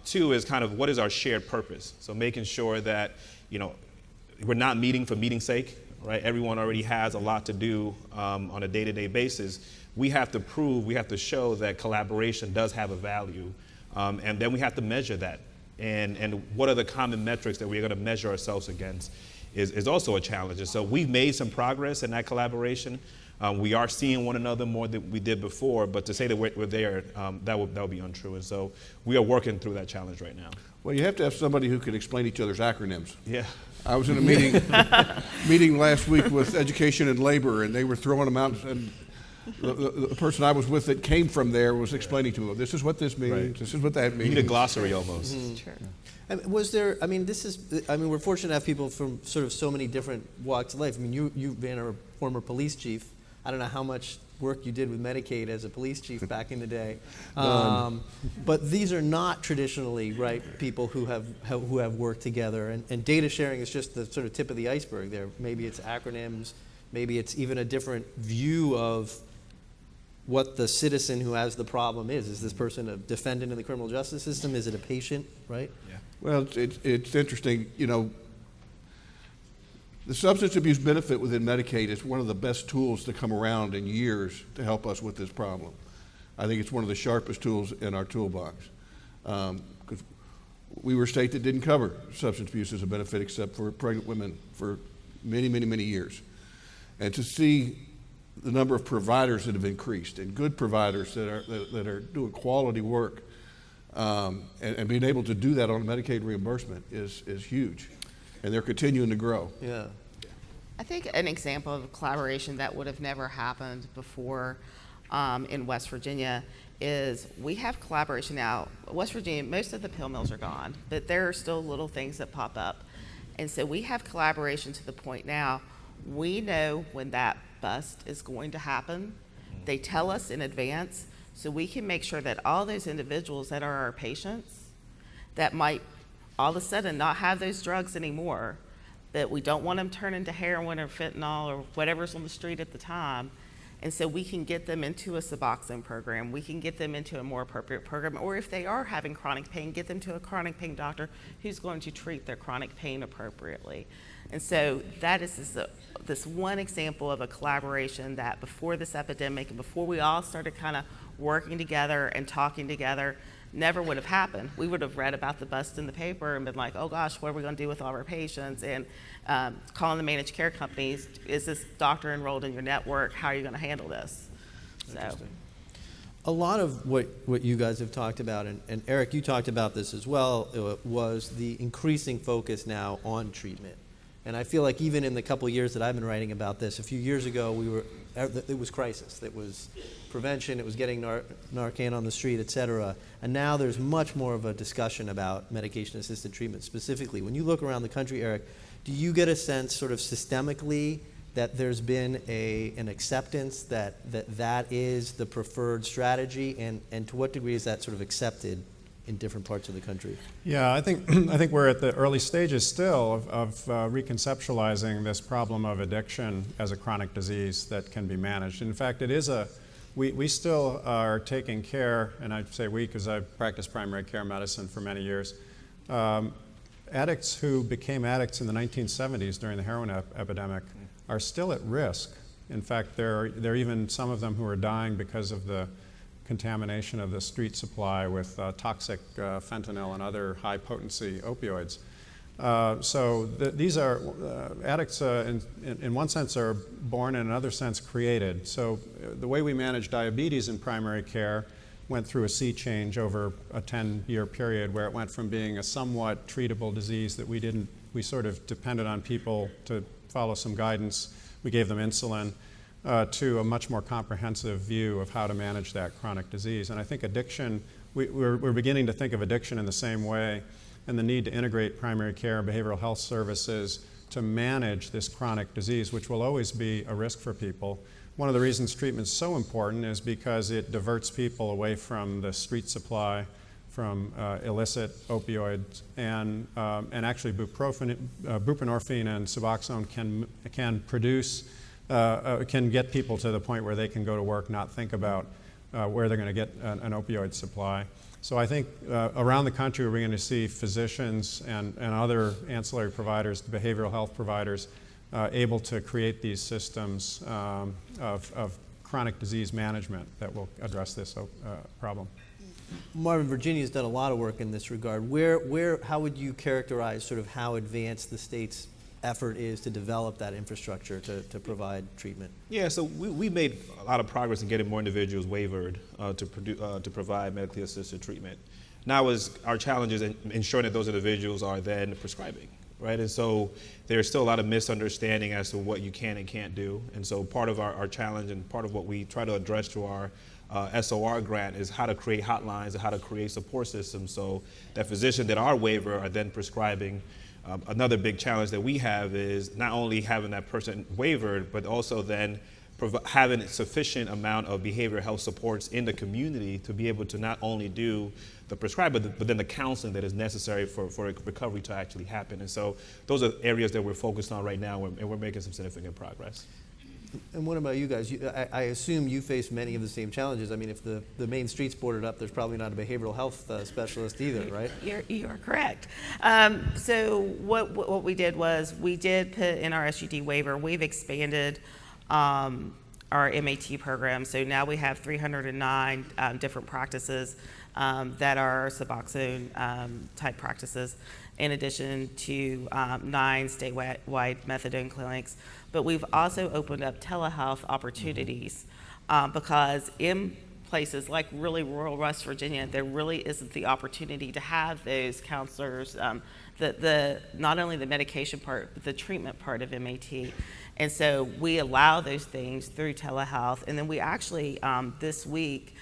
Two is kind of what is our shared purpose? So making sure that, we're not meeting for meeting's sake, right? Everyone already has a lot to do on a day-to-day basis. We have to show that collaboration does have a value, and then we have to measure that. And what are the common metrics that we're going to measure ourselves against is also a challenge. And so we've made some progress in that collaboration. We are seeing one another more than we did before, but to say that we're there, that would be untrue. And so we are working through that challenge right now. Well, you have to have somebody who can explain each other's acronyms. Yeah. I was in a meeting last week with Education and Labor, and they were throwing them out, and the person I was with that came from there was explaining to me, this is what this means, Right. this is what that You means. need a glossary almost. Sure. And was there, we're fortunate to have people from sort of so many different walks of life. I mean, you've been a former police chief. I don't know how much work you did with Medicaid as a police chief back in the day. But these are not traditionally, right, people who have worked together. And data sharing is just the sort of tip of the iceberg there. Maybe it's acronyms, maybe it's even a different view of what the citizen who has the problem is. Is this person a defendant in the criminal justice system? Is it a patient, right? Yeah. Well, it's interesting, the substance abuse benefit within Medicaid is one of the best tools to come around in years to help us with this problem. I think it's one of the sharpest tools in our toolbox. Because we were a state that didn't cover substance abuse as a benefit except for pregnant women for many, many, many years. And to see the number of providers that have increased, and good providers that are doing quality work, and being able to do that on Medicaid reimbursement is huge. And they're continuing to grow. Yeah. I think an example of collaboration that would have never happened before in West Virginia is we have collaboration now. West Virginia, most of the pill mills are gone, but there are still little things that pop up. And so we have collaboration to the point now, we know when that bust is going to happen. They tell us in advance, so we can make sure that all those individuals that are our patients that might all of a sudden not have those drugs anymore, that we don't want them turn into heroin or fentanyl or whatever's on the street at the time. And so we can get them into a Suboxone program. We can get them into a more appropriate program. Or if they are having chronic pain, get them to a chronic pain doctor who's going to treat their chronic pain appropriately. And so that is this one example of a collaboration that before this epidemic and before we all started kind of working together and talking together, never would have happened. We would have read about the bust in the paper and been like, oh gosh, what are we going to do with all of our patients? And calling the managed care companies, is this doctor enrolled in your network? How are you going to handle this? So, a lot of what you guys have talked about, and Eric, you talked about this as well, was the increasing focus now on treatment. And I feel like even in the couple of years that I've been writing about this, a few years ago it was crisis. It was prevention, it was getting Narcan on the street, et cetera. And now there's much more of a discussion about medication-assisted treatment specifically. When you look around the country, Eric, do you get a sense sort of systemically that there's been an acceptance that is the preferred strategy, and to what degree is that sort of accepted in different parts of the country? Yeah, I think we're at the early stages still of reconceptualizing this problem of addiction as a chronic disease that can be managed. In fact, it is we still are taking care, and I say we because I've practiced primary care medicine for many years. Addicts who became addicts in the 1970s during the heroin epidemic are still at risk. In fact, there are even some of them who are dying because of the contamination of the street supply with toxic fentanyl and other high-potency opioids. These are addicts, in one sense, are born, and in another sense, created. So the way we manage diabetes in primary care went through a sea change over a 10-year period where it went from being a somewhat treatable disease that we sort of depended on people to follow some guidance. We gave them insulin, to a much more comprehensive view of how to manage that chronic disease. And I think addiction, we're beginning to think of addiction in the same way, and the need to integrate primary care and behavioral health services to manage this chronic disease, which will always be a risk for people. One of the reasons treatment is so important is because it diverts people away from the street supply, from illicit opioids, and actually buprenorphine and Suboxone can produce, can get people to the point where they can go to work, not think about where they're going to get an opioid supply. So I think around the country we're going to see physicians and other ancillary providers, behavioral health providers, able to create these systems of chronic disease management that will address this problem. Marvin, Virginia's done a lot of work in this regard. How would you characterize sort of how advanced the state's effort is to develop that infrastructure to provide treatment? Yeah, so we made a lot of progress in getting more individuals waivered to provide medically assisted treatment. Now our challenge is ensuring that those individuals are then prescribing, right? And so there's still a lot of misunderstanding as to what you can and can't do. And so part of our challenge and part of what we try to address through our SOR grant is how to create hotlines and how to create support systems so that physicians that are waiver are then prescribing. Another big challenge that we have is not only having that person waivered, but also then having a sufficient amount of behavioral health supports in the community to be able to not only do the prescribe, but then the counseling that is necessary for recovery to actually happen. And so those are areas that we're focused on right now, and we're making some significant progress. And what about you guys? I assume you face many of the same challenges. I mean, if the main street's boarded up, there's probably not a behavioral health specialist either, right? You are correct. So what we did was we did put in our SUD waiver, we've expanded our MAT program. So now we have 309 different practices that are Suboxone type practices, in addition to 9 statewide methadone clinics. But we've also opened up telehealth opportunities because in places like really rural West Virginia, there really isn't the opportunity to have those counselors, not only the medication part, but the treatment part of MAT. And so we allow those things through telehealth. And then we actually, this week,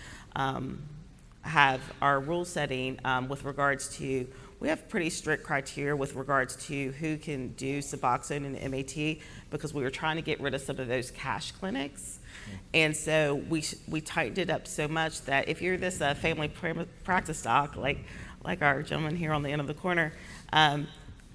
have our rule setting with regards to, we have pretty strict criteria with regards to who can do Suboxone and MAT because we were trying to get rid of some of those cash clinics. And so we tightened it up so much that if you're this family practice doc, like our gentleman here on the end of the corner, and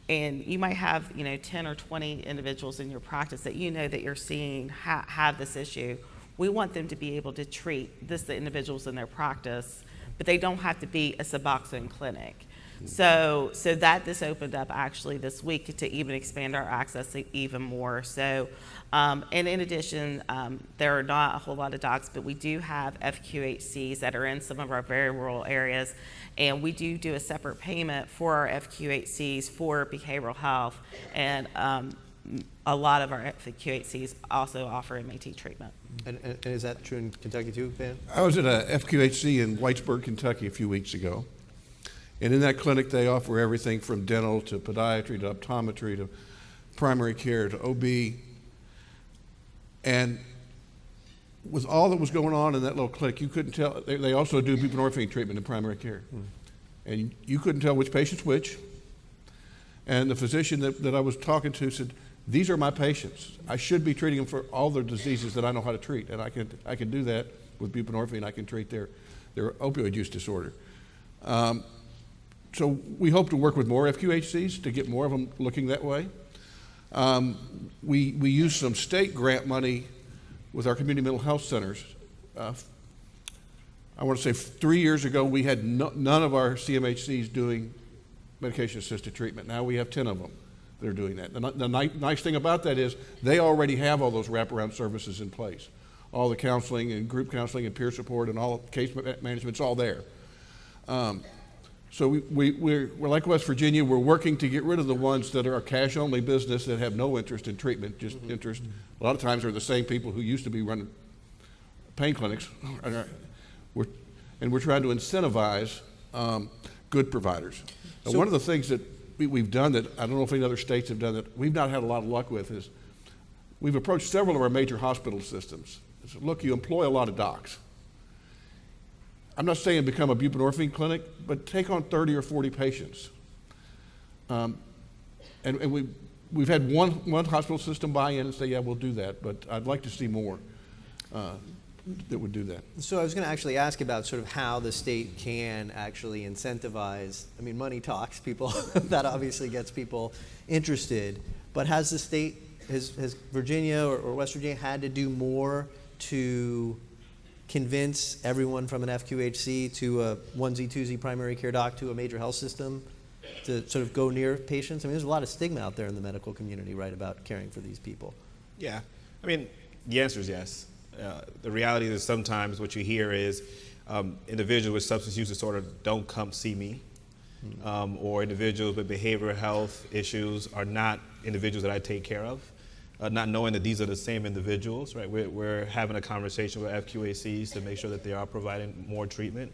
you might have 10 or 20 individuals in your practice that that you're seeing have this issue, we want them to be able to treat the individuals in their practice, but they don't have to be a Suboxone clinic. So that this opened up actually this week to even expand our access even more. So, and in addition, there are not a whole lot of docs, but we do have FQHCs that are in some of our very rural areas, and we do a separate payment for our FQHCs for behavioral health, and a lot of our FQHCs also offer MAT treatment. And is that true in Kentucky too, Ben? I was at a FQHC in Whitesburg, Kentucky a few weeks ago. And in that clinic, they offer everything from dental to podiatry to optometry to primary care to OB. And with all that was going on in that little clinic, you couldn't tell. They also do buprenorphine treatment in primary care. And you couldn't tell which patient's which. And the physician that I was talking to said, these are my patients. I should be treating them for all their diseases that I know how to treat. And I can do that with buprenorphine. I can treat their opioid use disorder. So we hope to work with more FQHCs to get more of them looking that way. We use some state grant money with our community mental health centers. I want to say 3 years ago, we had none of our CMHCs doing medication-assisted treatment. Now we have 10 of them that are doing that. The nice thing about that is they already have all those wraparound services in place. All the counseling and group counseling and peer support and all case management's all there. So we're like West Virginia, we're working to get rid of the ones that are a cash-only business that have no interest in treatment, just interest. A lot of times they're the same people who used to be running pain clinics. and we're trying to incentivize good providers. Now, one of the things that we've done that I don't know if any other states have done that we've not had a lot of luck with is we've approached several of our major hospital systems. So, look, you employ a lot of docs. I'm not saying become a buprenorphine clinic, but take on 30 or 40 patients. And we've had one hospital system buy in and say, yeah, we'll do that, but I'd like to see more that would do that. So I was going to actually ask about sort of how the state can actually incentivize. I mean, money talks, people. That obviously gets people interested. But has the state, has Virginia or West Virginia had to do more to convince everyone from an FQHC to a onesie, twosie primary care doc to a major health system to sort of go near patients? I mean, there's a lot of stigma out there in the medical community, right, about caring for these people. Yeah, I mean, the answer is yes. The reality is sometimes what you hear is individuals with substance use disorder don't come see me, or individuals with behavioral health issues are not individuals that I take care of, not knowing that these are the same individuals, right? We're having a conversation with FQACs to make sure that they are providing more treatment.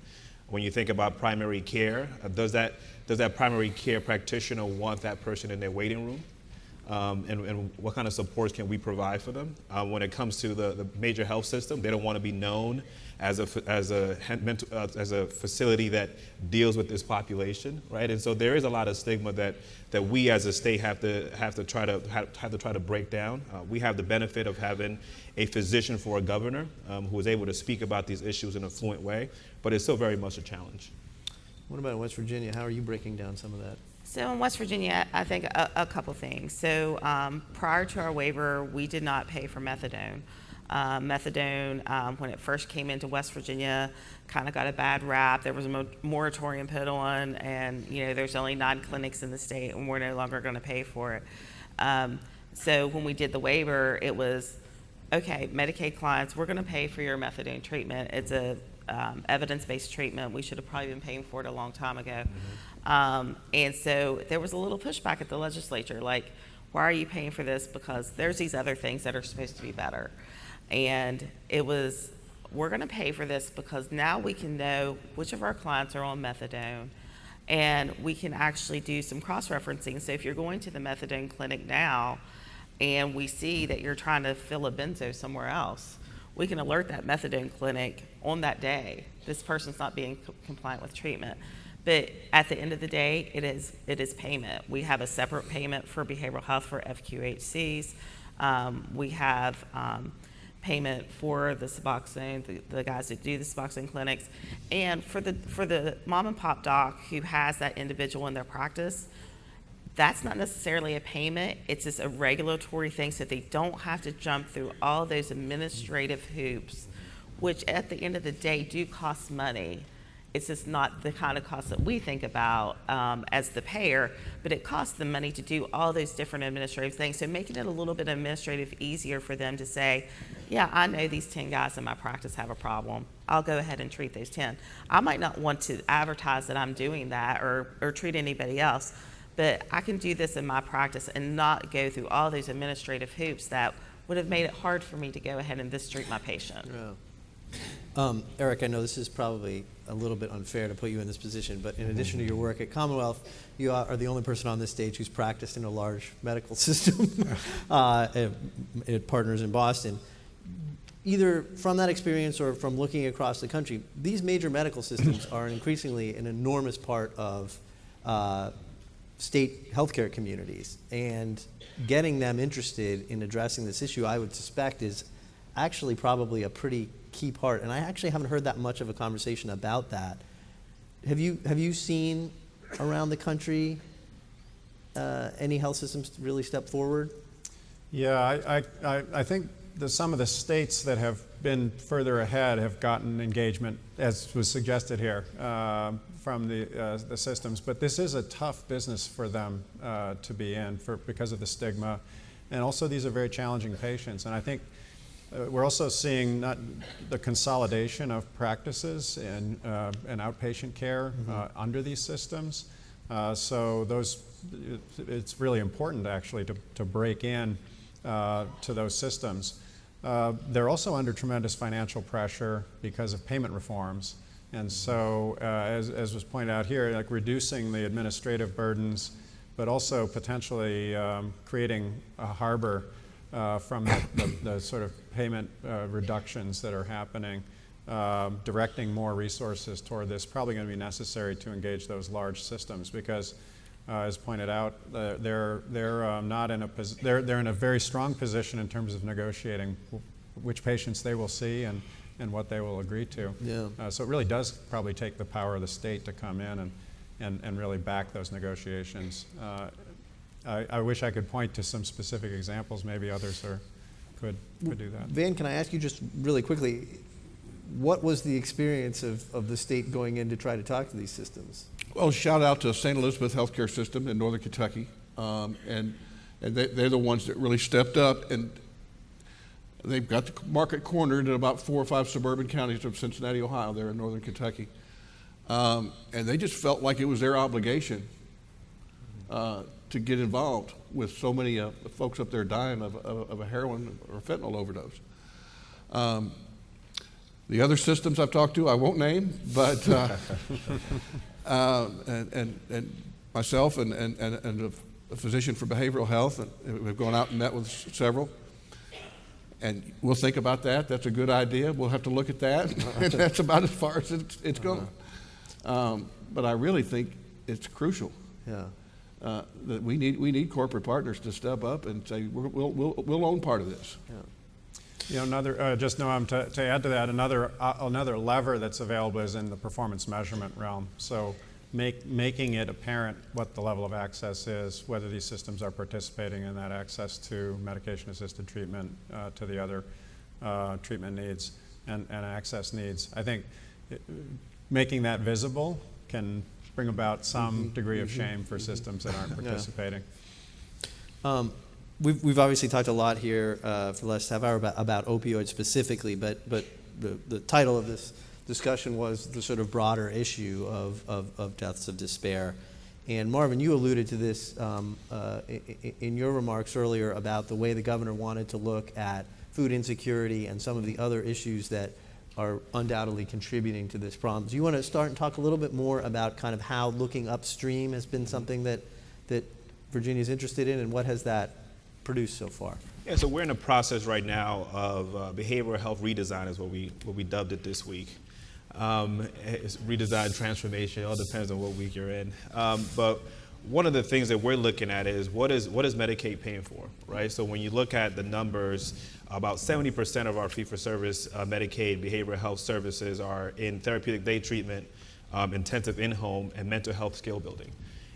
When you think about primary care, does that primary care practitioner want that person in their waiting room? And what kind of supports can we provide for them? When it comes to the major health system, they don't want to be known as a facility that deals with this population, right? And so there is a lot of stigma that we as a state have to try to break down. We have the benefit of having a physician for a governor who is able to speak about these issues in a fluent way, but it's still very much a challenge. What about in West Virginia? How are you breaking down some of that? So in West Virginia, I think a couple things. So prior to our waiver, we did not pay for methadone. Methadone, when it first came into West Virginia, kind of got a bad rap. There was a moratorium put on, and there's only 9 clinics in the state, and we're no longer going to pay for it. So when we did the waiver, it was, okay, Medicaid clients, we're going to pay for your methadone treatment. It's a evidence-based treatment. We should have probably been paying for it a long time ago. And so there was a little pushback at the legislature, like, why are you paying for this? Because there's these other things that are supposed to be better. And it was, we're going to pay for this because now we can know which of our clients are on methadone, and we can actually do some cross-referencing. So if you're going to the methadone clinic now and we see that you're trying to fill a benzo somewhere else, we can alert that methadone clinic on that day. This person's not being compliant with treatment. But at the end of the day, it is payment. We have a separate payment for behavioral health for FQHCs. We have payment for the Suboxone, the guys that do the Suboxone clinics. And for the mom and pop doc who has that individual in their practice, that's not necessarily a payment. It's just a regulatory thing so they don't have to jump through all those administrative hoops, which at the end of the day do cost money. It's just not the kind of cost that we think about as the payer, but it costs them money to do all those different administrative things. So making it a little bit administrative easier for them to say, yeah, I know these 10 guys in my practice have a problem. I'll go ahead and treat those 10. I might not want to advertise that I'm doing that or treat anybody else, but I can do this in my practice and not go through all those administrative hoops that would have made it hard for me to go ahead and mistreat my patient. Yeah. Eric, I know this is probably a little bit unfair to put you in this position, but in addition to your work at Commonwealth, you are the only person on this stage who's practiced in a large medical system at Partners in Boston. Either from that experience or from looking across the country, these major medical systems are increasingly an enormous part of state healthcare communities, and getting them interested in addressing this issue, I would suspect, is actually probably a pretty key part, and I actually haven't heard that much of a conversation about that. Have you seen around the country any health systems really step forward? Yeah, I think some of the states that have been further ahead have gotten engagement, as was suggested here, from the systems. But this is a tough business for them to be in because of the stigma, and also these are very challenging patients. And I think we're also seeing not the consolidation of practices and outpatient care under these systems. So it's really important actually to break in to those systems. They're also under tremendous financial pressure because of payment reforms. And so, as was pointed out here, like reducing the administrative burdens, but also potentially creating a harbor from the sort of payment reductions that are happening, directing more resources toward this, probably going to be necessary to engage those large systems because, as pointed out, they're not in a they're in a very strong position in terms of negotiating which patients they will see and what they will agree to. Yeah. So it really does probably take the power of the state to come in and really back those negotiations. I wish I could point to some specific examples. Maybe others could do that. Van, can I ask you just really quickly, what was the experience of the state going in to try to talk to these systems? Well, shout out to St. Elizabeth Healthcare System in Northern Kentucky, and they're the ones that really stepped up, and they've got the market cornered in about 4 or 5 suburban counties of Cincinnati, Ohio, there in Northern Kentucky, and they just felt like it was their obligation to get involved with so many folks up there dying of a heroin or fentanyl overdose. The other systems I've talked to, I won't name, but and myself and a physician for behavioral health, and we've gone out and met with several. And we'll think about that. That's a good idea. We'll have to look at that. And that's about as far as it's going. But I really think it's crucial. Yeah. That we need corporate partners to step up and say we'll own part of this. Yeah. You know, another just Noam, to add to that, another lever that's available is in the performance measurement realm. So making it apparent what the level of access is, whether these systems are participating in that access to medication-assisted treatment, to the other treatment needs and access needs. I think making that visible can bring about some degree of shame for systems that aren't participating. We've obviously talked a lot here for the last half hour about opioids specifically, but the title of this discussion was the sort of broader issue of deaths of despair. And Marvin, you alluded to this in your remarks earlier about the way the governor wanted to look at food insecurity and some of the other issues that are undoubtedly contributing to this problem. Do you want to start and talk a little bit more about kind of how looking upstream has been something that Virginia's interested in, and what has that produced so far? Yeah, so we're in a process right now of behavioral health redesign is what we dubbed it this week. It's redesign, transformation, it all depends on what week you're in. But one of the things that we're looking at is what is Medicaid paying for, right? So when you look at the numbers, about 70% of our fee-for-service Medicaid behavioral health services are in therapeutic day treatment, intensive in-home, and mental health skill building.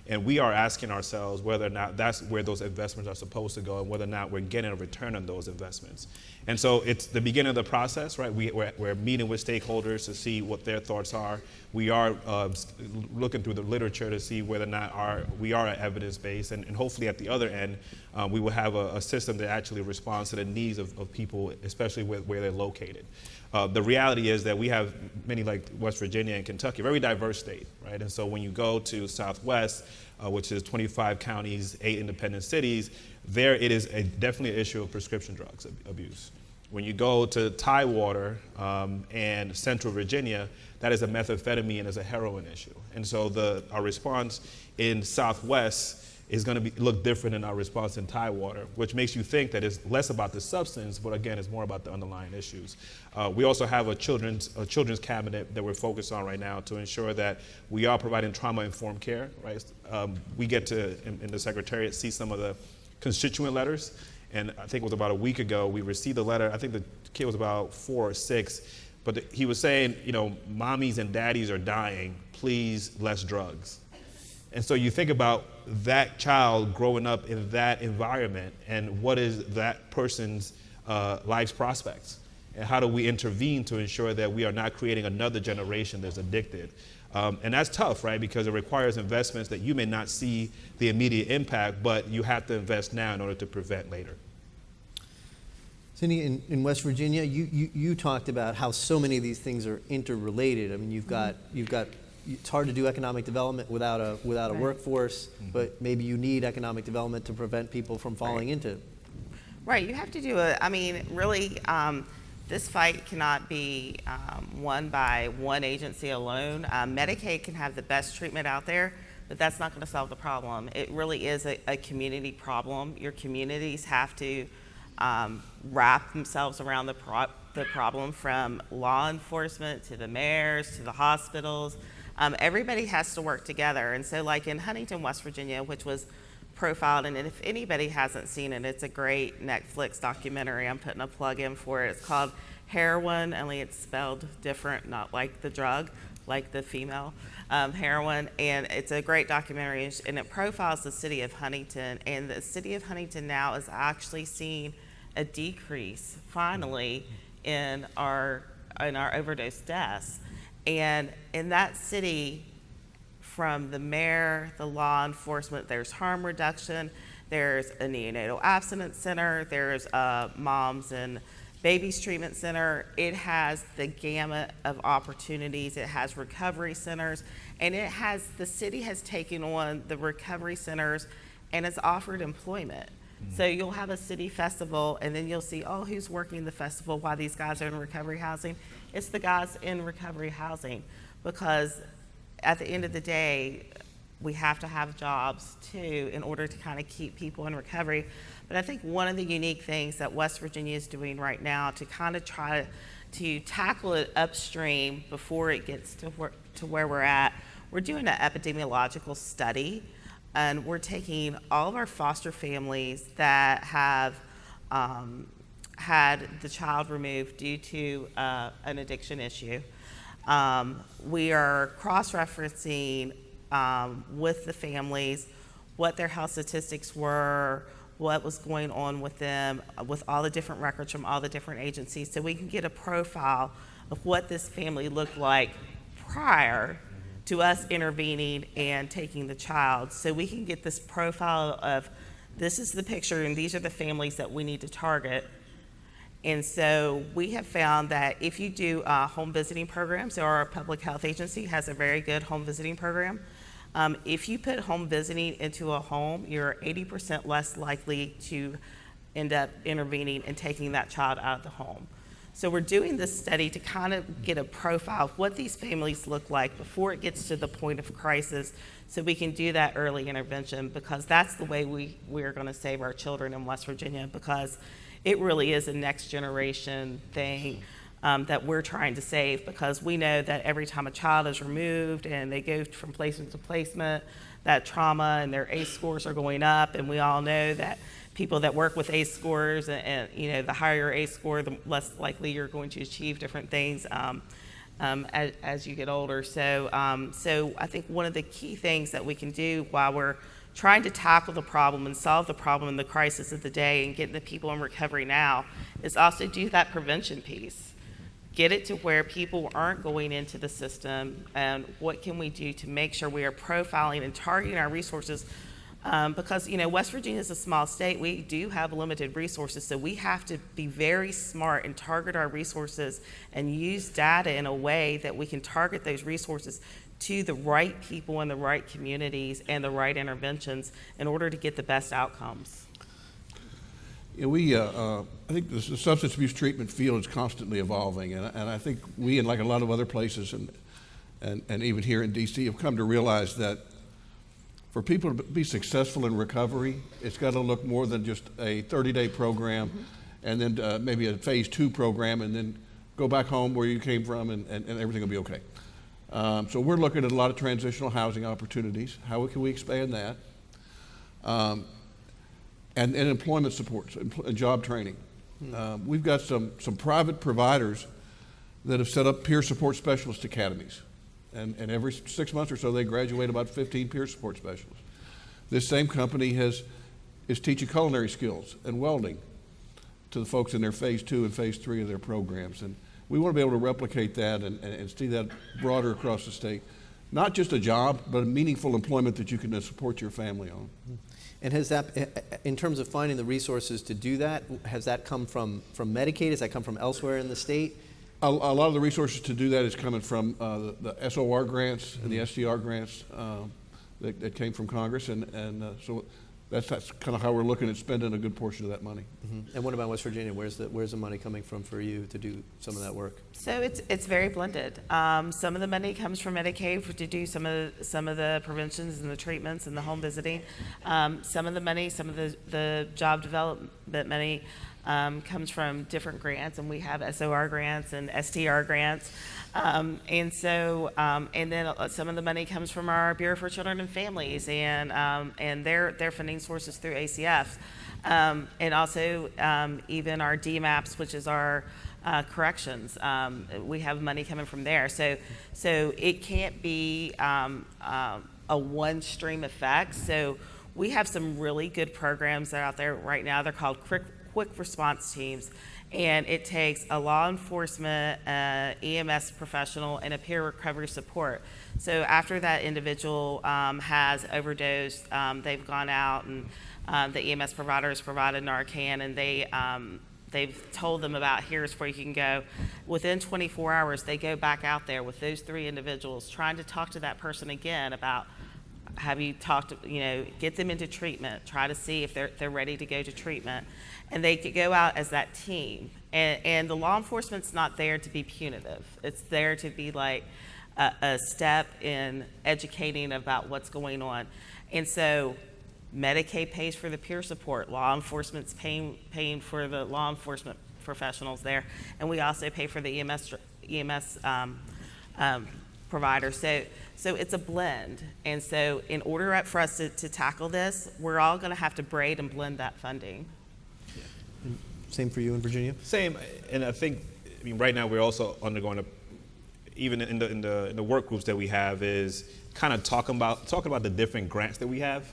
And we are asking ourselves whether or not that's where those investments are supposed to go and whether or not we're getting a return on those investments. And so it's the beginning of the process, right? We're meeting with stakeholders to see what their thoughts are. We are looking through the literature to see whether or not we are evidence-based. And hopefully at the other end, we will have a system that actually responds to the needs of people, especially where they're located. The reality is that we have many, like West Virginia and Kentucky, a very diverse state, right? And so when you go to Southwest, which is 25 counties, 8 independent cities, there it is definitely an issue of prescription drugs abuse. When you go to Tidewater and Central Virginia, that is a methamphetamine and is a heroin issue. And so our response in Southwest is going to look different than our response in Tidewater, which makes you think that it's less about the substance, but again, it's more about the underlying issues. We also have a children's cabinet that we're focused on right now to ensure that we are providing trauma-informed care, right? We get to, in the Secretariat, see some of the constituent letters, and I think it was about a week ago, we received a letter. I think the kid was about 4 or 6, but he was saying, you know, mommies and daddies are dying, please, less drugs. And so you think about that child growing up in that environment and what is that person's life's prospects, and how do we intervene to ensure that we are not creating another generation that's addicted. And that's tough, right? Because it requires investments that you may not see the immediate impact, but you have to invest now in order to prevent later. Cindy, in West Virginia, you talked about how so many of these things are interrelated. I mean, you've got it's hard to do economic development without a Right. workforce, but maybe you need economic development to prevent people from falling into. Right, you have to do really, this fight cannot be won by one agency alone. Medicaid can have the best treatment out there, but that's not going to solve the problem. It really is a community problem. Your communities have to wrap themselves around the problem, from law enforcement to the mayors to the hospitals. Everybody has to work together. And so like in Huntington, West Virginia, which was profiled, and if anybody hasn't seen it, it's a great Netflix documentary. I'm putting a plug in for it. It's called Heroin, only it's spelled different, not like the drug, like the female heroin. And it's a great documentary, and it profiles the city of Huntington. And the city of Huntington now is actually seeing a decrease, finally, in our overdose deaths. And in that city, from the mayor, the law enforcement, there's harm reduction, there's a neonatal abstinence center, there's a moms and babies treatment center. It has the gamut of opportunities. It has recovery centers, and the city has taken on the recovery centers and has offered employment. So you'll have a city festival, and then you'll see, oh, who's working the festival while these guys are in recovery housing? It's the guys in recovery housing, because at the end of the day, we have to have jobs too in order to kind of keep people in recovery. But I think one of the unique things that West Virginia is doing right now to kind of try to tackle it upstream before it gets to where we're at, we're doing an epidemiological study. And we're taking all of our foster families that have had the child removed due to an addiction issue. We are cross-referencing with the families what their health statistics were, what was going on with them, with all the different records from all the different agencies, so we can get a profile of what this family looked like prior to us intervening and taking the child, so we can get this profile of, this is the picture and these are the families that we need to target. And so we have found that if you do home visiting programs, so our public health agency has a very good home visiting program. If you put home visiting into a home, you're 80% less likely to end up intervening and taking that child out of the home. So we're doing this study to kind of get a profile of what these families look like before it gets to the point of crisis, so we can do that early intervention, because that's the way we are going to save our children in West Virginia, because it really is a next generation thing that we're trying to save, because we know that every time a child is removed and they go from placement to placement, that trauma and their ACE scores are going up, and we all know that people that work with ACE scores, and you know, the higher your ACE score, the less likely you're going to achieve different things as you get older. So I think one of the key things that we can do while we're trying to tackle the problem and solve the problem in the crisis of the day and getting the people in recovery now is also do that prevention piece. Get it to where people aren't going into the system, and what can we do to make sure we are profiling and targeting our resources. Because, you know, West Virginia is a small state. We do have limited resources, so we have to be very smart and target our resources and use data in a way that we can target those resources to the right people in the right communities and the right interventions in order to get the best outcomes. Yeah, I think the substance abuse treatment field is constantly evolving, and I think we, and like a lot of other places, and even here in DC, have come to realize that for people to be successful in recovery, it's got to look more than just a 30-day program, and then maybe a phase 2 program, and then go back home where you came from, and everything will be okay. So we're looking at a lot of transitional housing opportunities. How can we expand that? And employment supports and job training. We've got some private providers that have set up peer support specialist academies. And every 6 months or so, they graduate about 15 peer support specialists. This same company is teaching culinary skills and welding to the folks in their phase 2 and phase 3 of their programs. And we want to be able to replicate that and see that broader across the state. Not just a job, but a meaningful employment that you can support your family on. And has that, in terms of finding the resources to do that, has that come from Medicaid? Has that come from elsewhere in the state? A lot of the resources to do that is coming from the SOR grants and the SDR grants that came from Congress, and so that's kind of how we're looking at spending a good portion of that money. And what about West Virginia? Where's the money coming from for you to do some of that work? So it's very blended. Some of the money comes from Medicaid to do some of the preventions and the treatments and the home visiting. Some of the money, some of the job development money comes from different grants, and we have SOR grants and STR grants. And then some of the money comes from our Bureau for Children and Families and their funding sources through ACF. And also even our DMAPs, which is our corrections. We have money coming from there. So it can't be a one stream effect. So we have some really good programs that are out there right now. They're called quick response teams. And it takes a law enforcement, EMS professional, and a peer recovery support. So after that individual has overdosed, they've gone out and the EMS providers provided Narcan, and they've told them about here's where you can go. Within 24 hours, they go back out there with those 3 individuals, trying to talk to that person again about, have you talked, get them into treatment, try to see if they're ready to go to treatment. And they could go out as that team. And the law enforcement's not there to be punitive. It's there to be like a step in educating about what's going on. And so Medicaid pays for the peer support. Law enforcement's paying for the law enforcement professionals there. And we also pay for the EMS provider. So it's a blend. And so in order for us to tackle this, we're all going to have to braid and blend that funding. Same for you in Virginia? Same, and I think, right now we're also undergoing even in the work groups that we have, is kind of talking about the different grants that we have,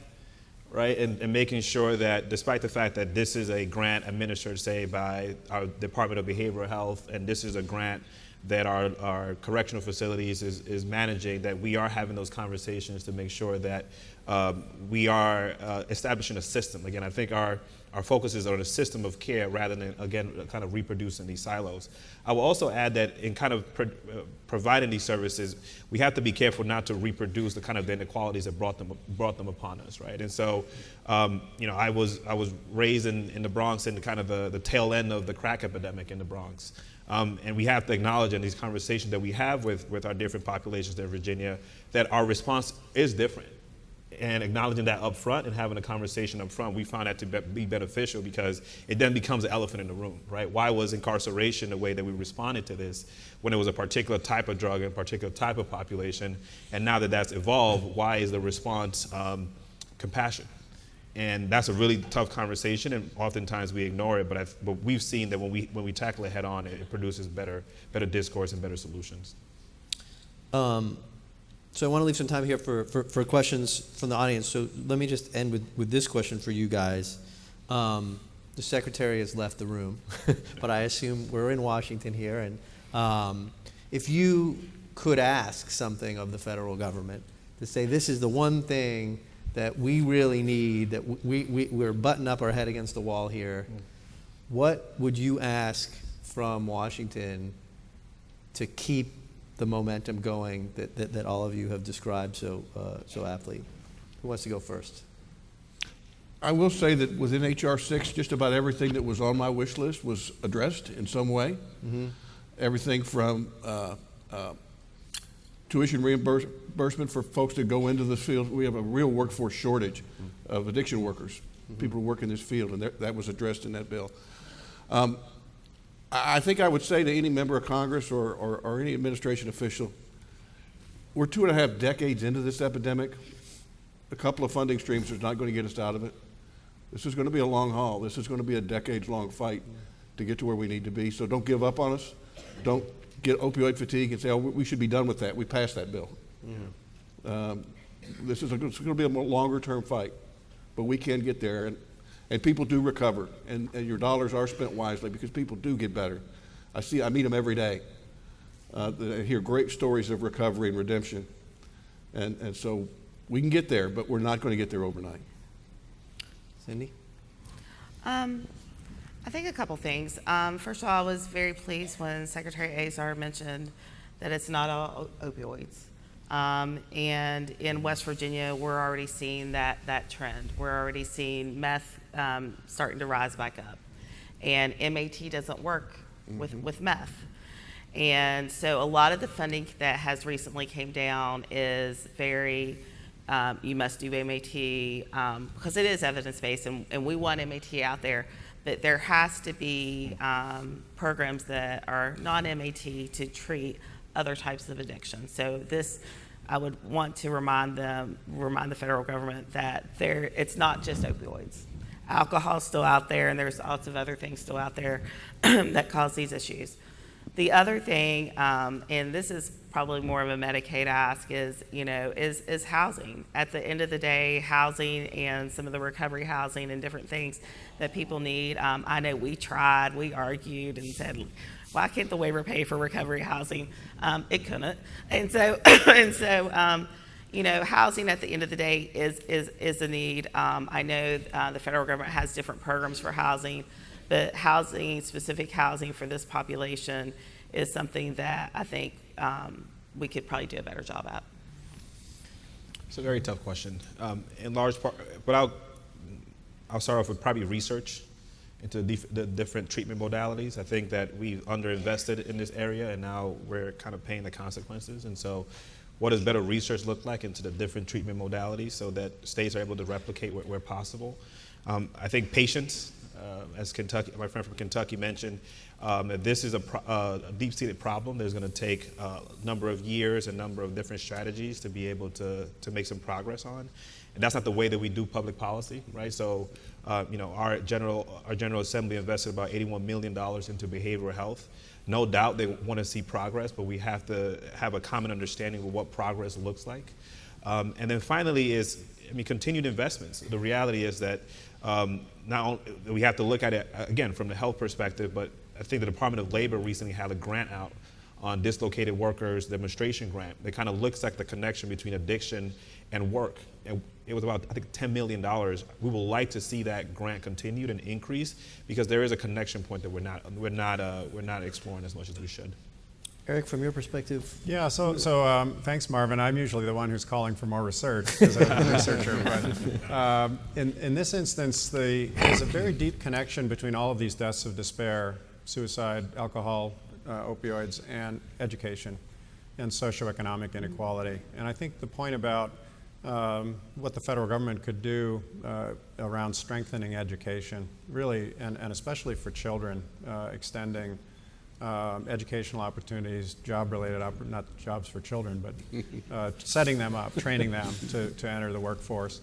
right? And making sure that despite the fact that this is a grant administered, say, by our Department of Behavioral Health, and this is a grant that our correctional facilities is managing, that we are having those conversations to make sure that we are establishing a system. Again, I think our focus is on a system of care rather than, again, kind of reproducing these silos. I will also add that in kind of providing these services, we have to be careful not to reproduce the kind of inequalities that brought them upon us, right? And so, I was raised in the Bronx in kind of the tail end of the crack epidemic in the Bronx. And we have to acknowledge in these conversations that we have with our different populations in Virginia that our response is different. And acknowledging that up front and having a conversation up front, we found that to be beneficial, because it then becomes an elephant in the room, right? Why was incarceration the way that we responded to this when it was a particular type of drug and a particular type of population? And now that that's evolved, why is the response compassion? And that's a really tough conversation, and oftentimes we ignore it. But we've seen that when we tackle it head on, it produces better discourse and better solutions. So I want to leave some time here for questions from the audience. So let me just end with this question for you guys. The secretary has left the room, but I assume we're in Washington here. And if you could ask something of the federal government to say, this is the one thing that we really need, that we're butting up our head against the wall here, what would you ask from Washington to keep the momentum going that all of you have described so aptly? Who wants to go first? I will say that within H.R. 6, just about everything that was on my wish list was addressed in some way. Mm-hmm. Everything from tuition reimbursement for folks that go into this field. We have a real workforce shortage of addiction workers, people who work in this field, and that was addressed in that bill. I think I would say to any member of Congress or any administration official, we're 2.5 decades into this epidemic. A couple of funding streams is not going to get us out of it. This is going to be a long haul. This is going to be a decades-long fight to get to where we need to be. So don't give up on us. Don't get opioid fatigue and say, oh, we should be done with that. We passed that bill. Yeah. This is going to be a longer-term fight, but we can get there. And people do recover, and your dollars are spent wisely, because people do get better. I meet them every day. I hear great stories of recovery and redemption. And so we can get there, but we're not going to get there overnight. Cindy? I think a couple things. First of all, I was very pleased when Secretary Azar mentioned that it's not all opioids. And in West Virginia, we're already seeing that trend. We're already seeing meth starting to rise back up. And MAT doesn't work with meth. And so a lot of the funding that has recently came down is very, you must do MAT, because it is evidence-based, and we want MAT out there, but there has to be programs that are non-MAT to treat other types of addiction. So this, I would want to remind the federal government that it's not just opioids. Alcohol's still out there, and there's lots of other things still out there that cause these issues. The other thing, and this is probably more of a Medicaid ask, is housing. At the end of the day, housing and some of the recovery housing and different things that people need. I know we argued and said, why can't the waiver pay for recovery housing? It couldn't. And so, housing at the end of the day is a need. I know the federal government has different programs for housing, but specific housing for this population is something that I think we could probably do a better job at. It's a very tough question. In large part, but I'll start off with probably research into the different treatment modalities. I think that we underinvested in this area, and now we're kind of paying the consequences. And so what does better research look like into the different treatment modalities so that states are able to replicate where possible? I think patience, as my friend from Kentucky mentioned, that this is a deep-seated problem. There's going to take a number of years, a number of different strategies to be able to make some progress on. And that's not the way that we do public policy, right? So, our General Assembly invested about $81 million into behavioral health. No doubt they want to see progress, but we have to have a common understanding of what progress looks like. And then finally continued investments. The reality is that not only we have to look at it, again, from the health perspective, but I think the Department of Labor recently had a grant out on dislocated workers demonstration grant that kind of looks at the connection between addiction and work. And it was about, I think, $10 million. We would like to see that grant continued and increase because there is a connection point that we're not exploring as much as we should. Eric, from your perspective? Yeah, so thanks, Marvin. I'm usually the one who's calling for more research because I'm a researcher. But in this instance, there's a very deep connection between all of these deaths of despair, suicide, alcohol, opioids, and education and socioeconomic inequality. And I think the point about what the federal government could do around strengthening education, really, and especially for children, extending educational opportunities, job-related, not jobs for children, but setting them up, training them to enter the workforce,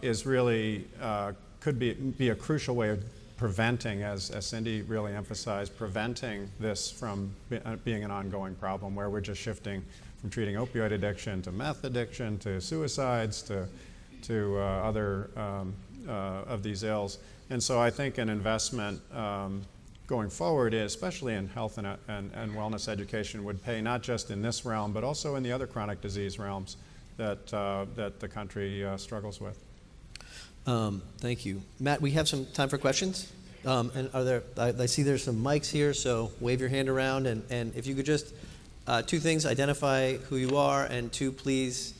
is really, could be a crucial way of preventing, as Cindy really emphasized, preventing this from being an ongoing problem where we're just shifting from treating opioid addiction to meth addiction to suicides to other of these ills. And so I think an investment going forward, especially in health and wellness education, would pay not just in this realm, but also in the other chronic disease realms that the country struggles with. Thank you. Matt, we have some time for questions. And I see there's some mics here, so wave your hand around. And if you could just, two things, identify who you are, and two, please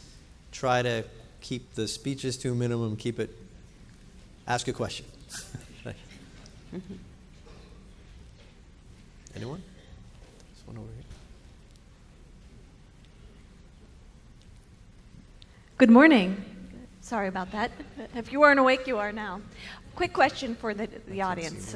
try to keep the speeches to a minimum, ask a question. Anyone? There's one over here. Good morning. Sorry about that. If you weren't awake, you are now. Quick question for the audience.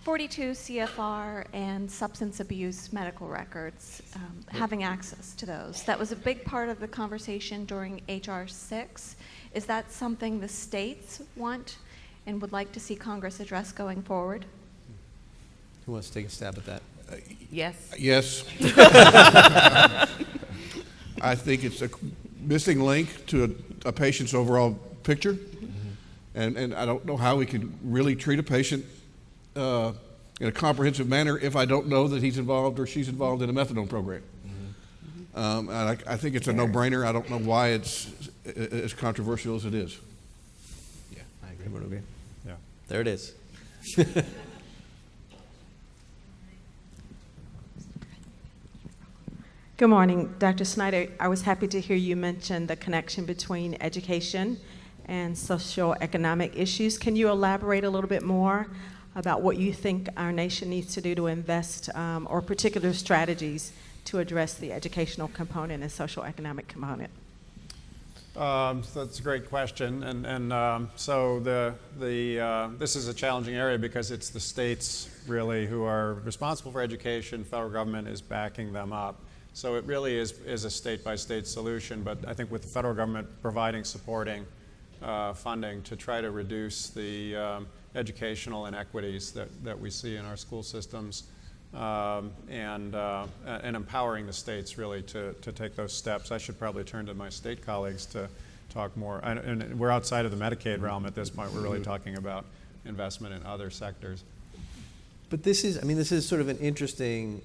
42 CFR and substance abuse medical records, having access to those. That was a big part of the conversation during HR 6. Is that something the states want and would like to see Congress address going forward? Who wants to take a stab at that? Yes. Yes. I think it's a missing link to a patient's overall picture. And I don't know how we can really treat a patient in a comprehensive manner if I don't know that he's involved or she's involved in a methadone program. And I think it's a no-brainer. I don't know why it's as controversial as it is. Yeah, I agree. Everyone agree? Yeah. There it is. Good morning, Dr. Snyder. I was happy to hear you mention the connection between education and socioeconomic issues. Can you elaborate a little bit more about what you think our nation needs to do to invest or particular strategies to address the educational component and socioeconomic component? That's a great question, and so this is a challenging area because it's the states really who are responsible for education. Federal government is backing them up, so it really is a state-by-state solution. But I think with the federal government providing supporting funding to try to reduce the educational inequities that we see in our school systems, and empowering the states really to take those steps. I should probably turn to my state colleagues to talk more. And we're outside of the Medicaid realm at this point. We're really talking about investment in other sectors. But this is sort of an interesting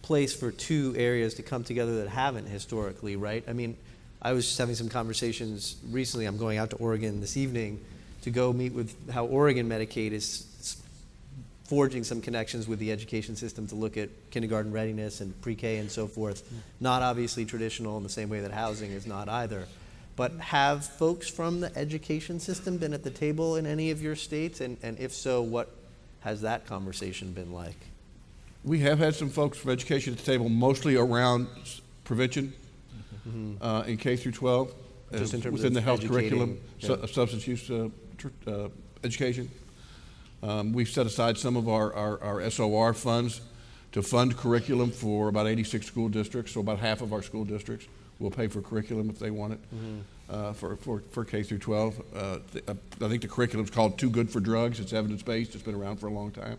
place for two areas to come together that haven't historically, right? I mean, I was just having some conversations recently. I'm going out to Oregon this evening to go meet with how Oregon Medicaid is forging some connections with the education system to look at kindergarten readiness and pre-K and so forth. Not obviously traditional in the same way that housing is not either. But have folks from the education system been at the table in any of your states? And if so, what has that conversation been like? We have had some folks from education at the table, mostly around prevention in K through 12, Just in terms within of the health educating, curriculum, substance use education. We've set aside some of our SOR funds to fund curriculum for about 86 school districts, so about half of our school districts will pay for curriculum if they want it for K through 12. I think the curriculum's called Too Good for Drugs. It's evidence-based. It's been around for a long time.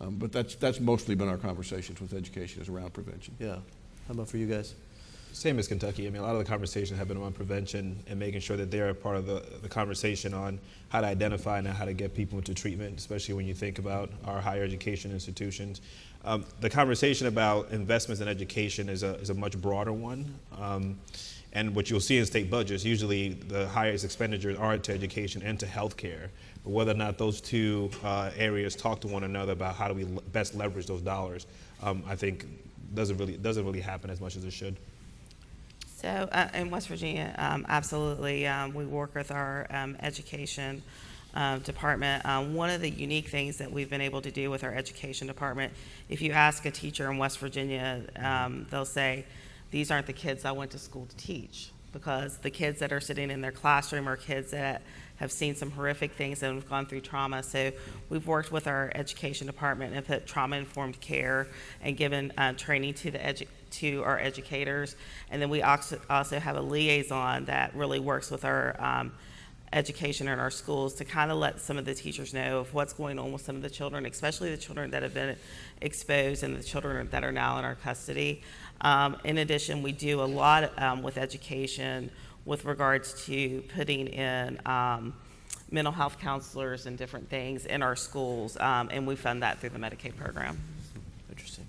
But that's mostly been our conversations with education, is around prevention. Yeah. How about for you guys? Same as Kentucky. I mean, a lot of the conversations have been around prevention and making sure that they're a part of the conversation on how to identify and how to get people into treatment, especially when you think about our higher education institutions. The conversation about investments in education is a much broader one. And what you'll see in state budgets, usually the highest expenditures are to education and to healthcare. But whether or not those two areas talk to one another about how do we best leverage those dollars, I think doesn't really happen as much as it should. So in West Virginia, absolutely, we work with our education department. One of the unique things that we've been able to do with our education department, if you ask a teacher in West Virginia, they'll say, these aren't the kids I went to school to teach, because the kids that are sitting in their classroom are kids that have seen some horrific things and have gone through trauma. So we've worked with our education department and put trauma-informed care and given training to our educators. And then we also have a liaison that really works with our education in our schools to kind of let some of the teachers know of what's going on with some of the children, especially the children that have been exposed and the children that are now in our custody. In addition, we do a lot with education with regards to putting in mental health counselors and different things in our schools, and we fund that through the Medicaid program. Interesting.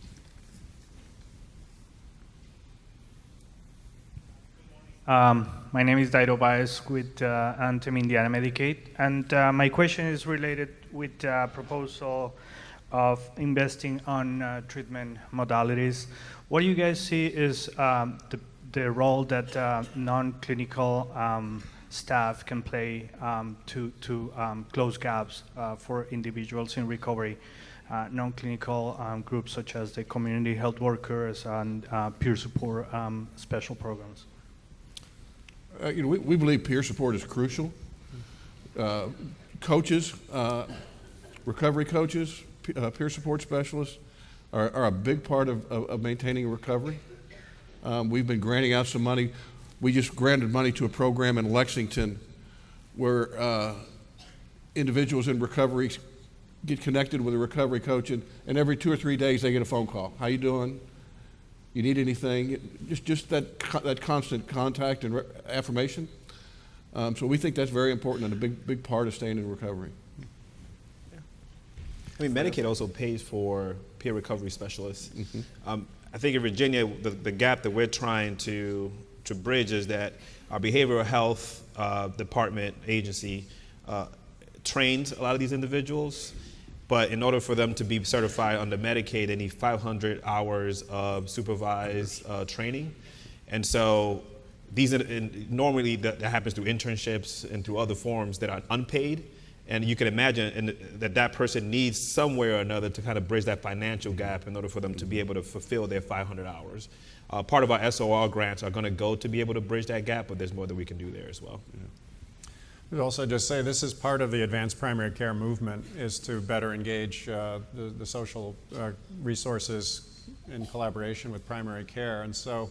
My name is Dairo Baez with Anthem Indiana Medicaid, and my question is related with the proposal of investing on treatment modalities. What do you guys see is the role that non-clinical staff can play to close gaps for individuals in recovery? Non-clinical groups such as the community health workers and peer support special programs. We believe peer support is crucial. Coaches, recovery coaches, peer support specialists are a big part of maintaining recovery. We've been granting out some money. We just granted money to a program in Lexington where individuals in recovery get connected with a recovery coach, and every 2 or 3 days they get a phone call. How you doing? You need anything? Just that constant contact and affirmation. So we think that's very important and a big part of staying in recovery. I mean, Medicaid also pays for peer recovery specialists. I think in Virginia, the gap that we're trying to bridge is that our behavioral health department agency trains a lot of these individuals, But in order for them to be certified under Medicaid, they need 500 hours of supervised training. And so normally that happens through internships and through other forms that are unpaid. And you can imagine that person needs somewhere or another to kind of bridge that financial gap in order for them to be able to fulfill their 500 hours. Part of our SOR grants are going to go to be able to bridge that gap, but there's more that we can do there as well. We'd also just say this is part of the advanced primary care movement, is to better engage the social resources in collaboration with primary care. And so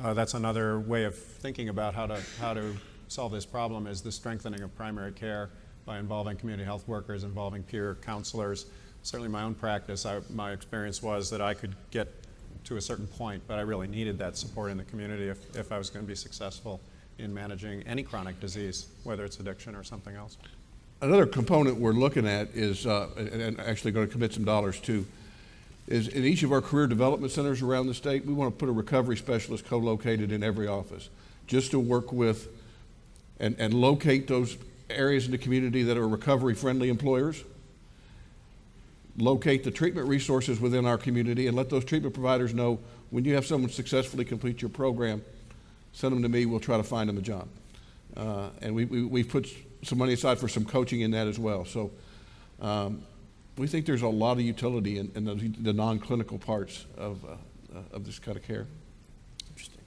that's another way of thinking about how to solve this problem, is the strengthening of primary care by involving community health workers, involving peer counselors. Certainly in my own practice, my experience was that I could get to a certain point, but I really needed that support in the community if I was going to be successful in managing any chronic disease, whether it's addiction or something else. Another component we're looking at is, and actually going to commit some dollars to, is in each of our career development centers around the state, we want to put a recovery specialist co-located in every office, just to work with and locate those areas in the community that are recovery-friendly employers, locate the treatment resources within our community, and let those treatment providers know when you have someone successfully complete your program, send them to me, we'll try to find them a job. And we've put some money aside for some coaching in that as well. So we think there's a lot of utility in the non-clinical parts of this kind of care. Interesting.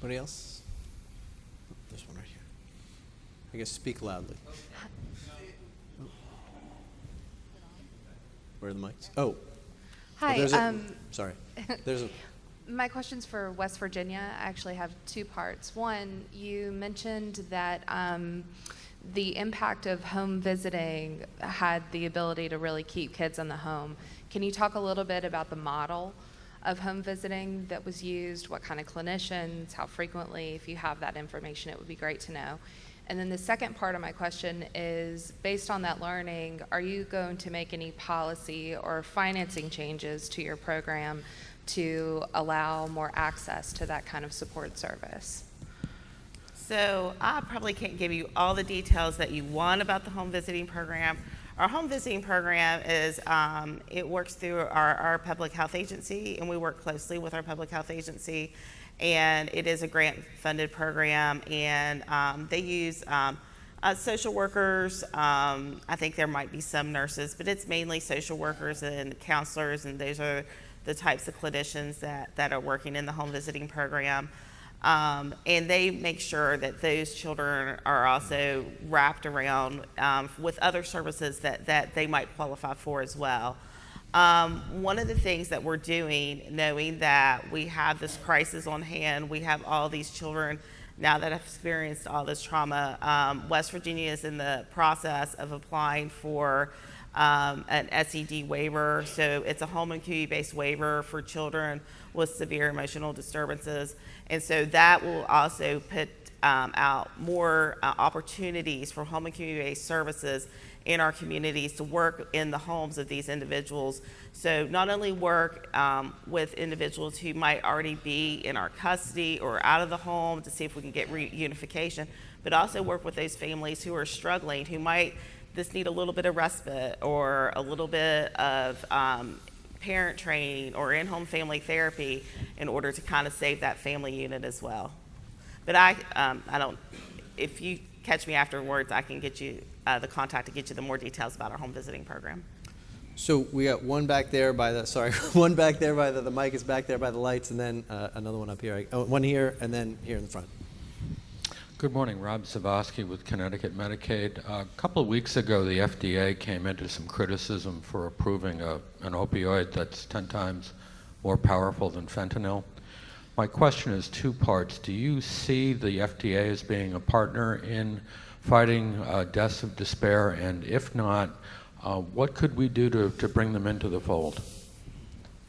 Anybody else? Oh, there's one right here. I guess speak loudly. Where are the mics? Oh. Hi. Sorry. There's a. My question's for West Virginia. I actually have two parts. One, you mentioned that the impact of home visiting had the ability to really keep kids in the home. Can you talk a little bit about the model of home visiting that was used, what kind of clinicians, how frequently? If you have that information, it would be great to know. And then the second part of my question is, based on that learning, are you going to make any policy or financing changes to your program to allow more access to that kind of support service? So I probably can't give you all the details that you want about the home visiting program. Our home visiting program is, it works through our public health agency, and we work closely with our public health agency. And it is a grant-funded program, and they use social workers. I think there might be some nurses, but it's mainly social workers and counselors, and those are the types of clinicians that are working in the home visiting program. And they make sure that those children are also wrapped around with other services that they might qualify for as well. One of the things that we're doing, knowing that we have this crisis on hand, we have all these children now that have experienced all this trauma, West Virginia is in the process of applying for an SED waiver. So it's a home and community-based waiver for children with severe emotional disturbances. And so that will also put out more opportunities for home and community-based services in our communities to work in the homes of these individuals. So not only work with individuals who might already be in our custody or out of the home to see if we can get reunification, but also work with those families who are struggling, who might just need a little bit of respite or a little bit of parent training or in-home family therapy in order to kind of save that family unit as well. But I don't, if you catch me afterwards, I can get you the contact to get you the more details about our home visiting program. So we got one back there by the, sorry, one back there by the mic is back there by the lights, and then another one up here. Oh, one here, and then here in the front. Good morning, Rob Savosky with Connecticut Medicaid. A couple of weeks ago, the FDA came into some criticism for approving an opioid that's 10 times more powerful than fentanyl. My question is two parts. Do you see the FDA as being a partner in fighting deaths of despair? And if not, what could we do to bring them into the fold?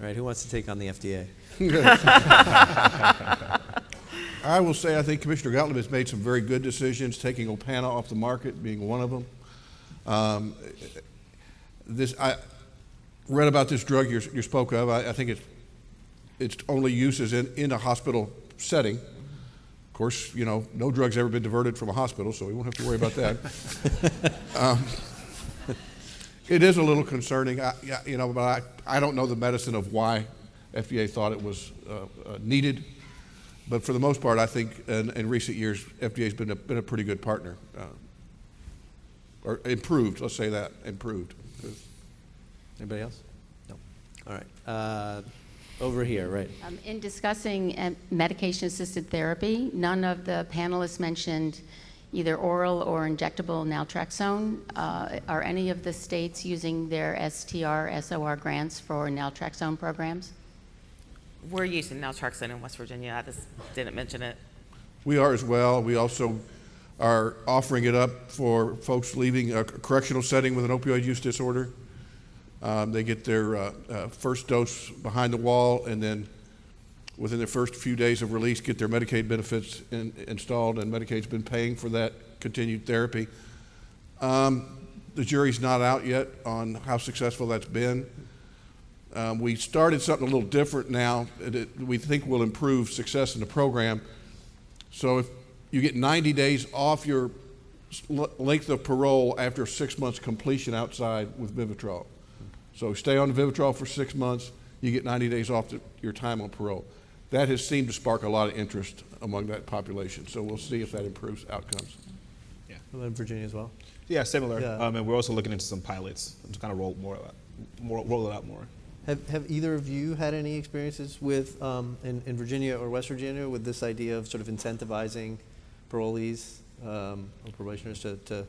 All right, who wants to take on the FDA? I will say I think Commissioner Gottlieb has made some very good decisions, taking Opana off the market being one of them. I read about this drug you spoke of. I think its only use is in a hospital setting. Of course, you know, no drug's ever been diverted from a hospital, so we won't have to worry about that. It is a little concerning, but I don't know the medicine of why FDA thought it was needed. But for the most part, I think in recent years, FDA's been a pretty good partner, or improved. Let's say that improved. Anybody else? No. All right. Over here, right. In discussing medication-assisted therapy, none of the panelists mentioned either oral or injectable naltrexone. Are any of the states using their STR/SOR grants for naltrexone programs? We're using naltrexone in West Virginia. I just didn't mention it. We are as well. We also are offering it up for folks leaving a correctional setting with an opioid use disorder. They get their first dose behind the wall, and then within the first few days of release, get their Medicaid benefits installed, and Medicaid's been paying for that continued therapy. The jury's not out yet on how successful that's been. We started something a little different now that we think will improve success in the program. So if you get 90 days off your length of parole after 6 months completion outside with Vivitrol. So stay on the Vivitrol for 6 months, you get 90 days off your time on parole. That has seemed to spark a lot of interest among that population. So we'll see if that improves outcomes. Yeah. In Virginia as well? Yeah, similar. Yeah. And we're also looking into some pilots to kind of roll it out more. Have either of you had any experiences with, in Virginia or West Virginia, with this idea of sort of incentivizing parolees or probationers to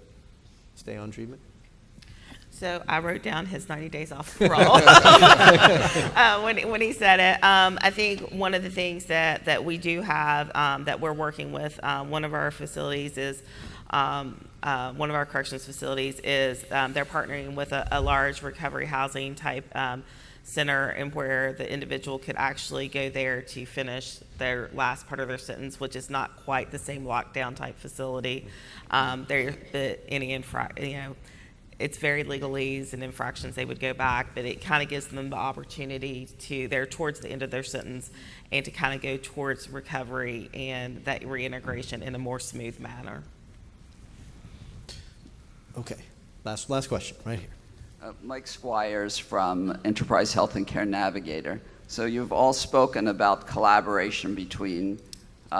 stay on treatment? So I wrote down his 90 days off parole when he said it. I think one of the things that we do have that we're working with one of our facilities is one of our corrections facilities is they're partnering with a large recovery housing type center, and where the individual could actually go there to finish their last part of their sentence, which is not quite the same lockdown type facility. It's very legalese and infractions they would go back, but it kind of gives them the opportunity they're towards the end of their sentence, and to kind of go towards recovery and that reintegration in a more smooth manner. Okay, last question, right here. Mike Squires from Enterprise Health and Care Navigator. So you've all spoken about collaboration between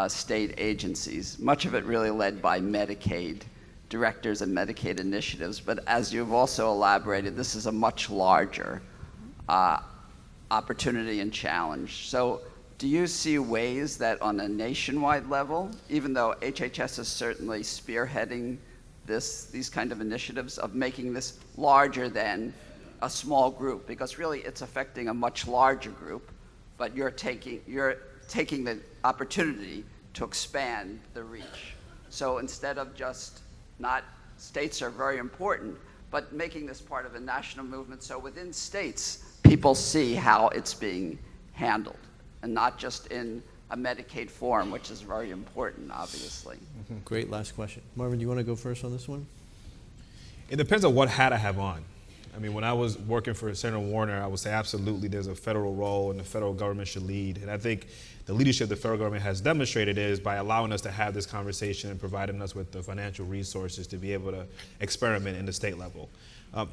state agencies, much of it really led by Medicaid directors and Medicaid initiatives, but as you've also elaborated, this is a much larger opportunity and challenge. So do you see ways that on a nationwide level, even though HHS is certainly spearheading these kind of initiatives, of making this larger than a small group, because really it's affecting a much larger group, but you're taking the opportunity to expand the reach. So instead of just states are very important, but making this part of a national movement, so within states, people see how it's being handled, and not just in a Medicaid form, which is very important, obviously. Mm-hmm. Great, last question. Marvin, do you want to go first on this one? It depends on what hat I have on. I mean, when I was working for Senator Warner, I would say absolutely there's a federal role and the federal government should lead. And I think the leadership the federal government has demonstrated is by allowing us to have this conversation and providing us with the financial resources to be able to experiment in the state level.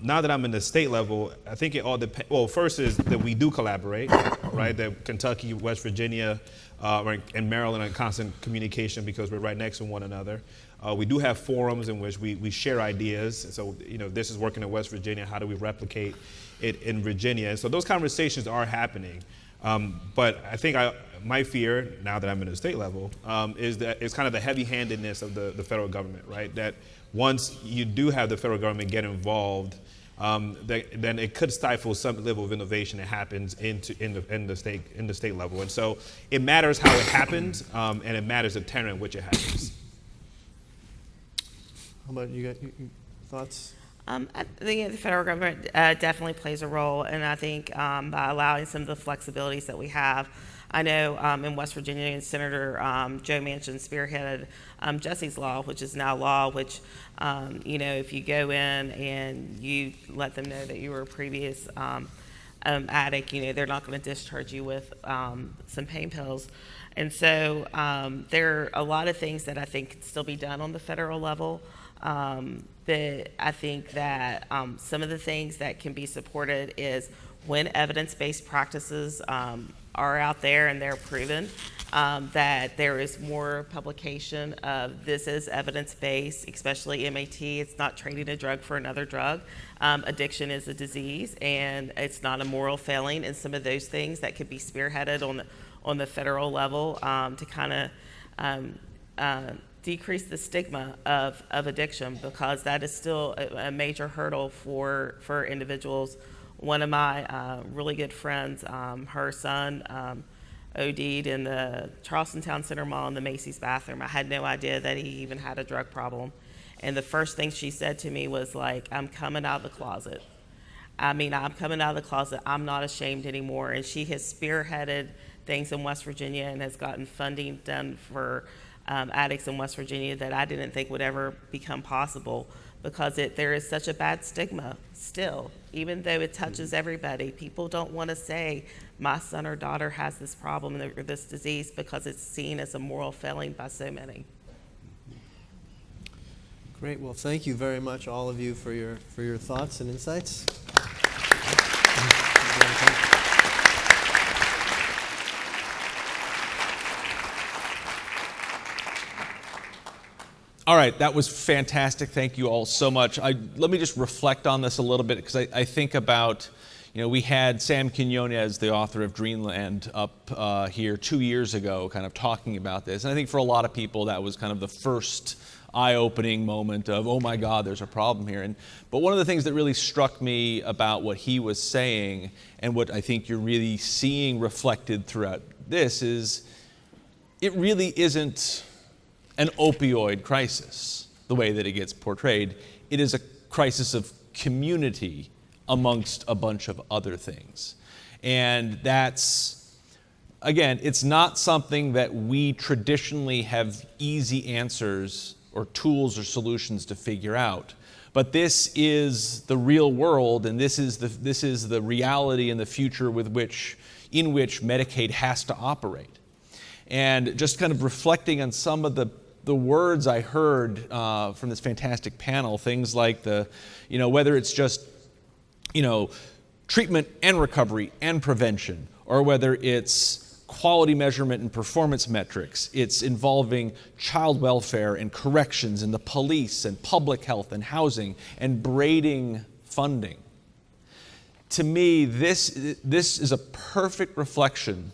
Now that I'm in the state level, I think it all depends. Well, first is that we do collaborate, right? That Kentucky, West Virginia, and Maryland are in constant communication because we're right next to one another. We do have forums in which we share ideas. So, this is working in West Virginia. How do we replicate it in Virginia? And so those conversations are happening. But I think my fear, now that I'm in the state level, is that it's kind of the heavy-handedness of the federal government, right? That once you do have the federal government get involved, then it could stifle some level of innovation that happens in the state level. And so it matters how it happens, and it matters the tenor in which it happens. How about you got thoughts? I think the federal government definitely plays a role, and I think by allowing some of the flexibilities that we have. I know in West Virginia, Senator Joe Manchin spearheaded Jesse's Law, which is now law, which, if you go in and you let them know that you were a previous addict, they're not going to discharge you with some pain pills. And so there are a lot of things that I think can still be done on the federal level. But I think that some of the things that can be supported is when evidence-based practices are out there and they're proven, that there is more publication of this is evidence-based, especially MAT. It's not trading a drug for another drug. Addiction is a disease, and it's not a moral failing, and some of those things that could be spearheaded on the federal level to kind of decrease the stigma of addiction, because that is still a major hurdle for individuals. One of my really good friends, her son OD'd in the Charleston Town Center Mall in the Macy's bathroom. I had no idea that he even had a drug problem. And the first thing she said to me was like, I'm coming out of the closet. I'm coming out of the closet. I'm not ashamed anymore. And she has spearheaded things in West Virginia and has gotten funding done for addicts in West Virginia that I didn't think would ever become possible, because there is such a bad stigma still. Even though it touches everybody, people don't want to say, my son or daughter has this problem or this disease, because it's seen as a moral failing by so many. Great. Well, thank you very much, all of you, for your thoughts and insights. All right, that was fantastic. Thank you all so much. Let me just reflect on this a little bit, because I think about, we had Sam Quinones, the author of Dreamland, up here 2 years ago, kind of talking about this. And I think for a lot of people, that was kind of the first eye-opening moment of, oh my God, there's a problem here. But one of the things that really struck me about what he was saying, and what I think you're really seeing reflected throughout this, is it really isn't an opioid crisis, the way that it gets portrayed. It is a crisis of community amongst a bunch of other things. And that's, again, it's not something that we traditionally have easy answers or tools or solutions to figure out. But this is the real world, and this is the reality and the future in which Medicaid has to operate. And just kind of reflecting on some of the words I heard from this fantastic panel, things like whether it's just, treatment and recovery and prevention, or whether it's quality measurement and performance metrics, it's involving child welfare and corrections and the police and public health and housing and braiding funding. To me, this is a perfect reflection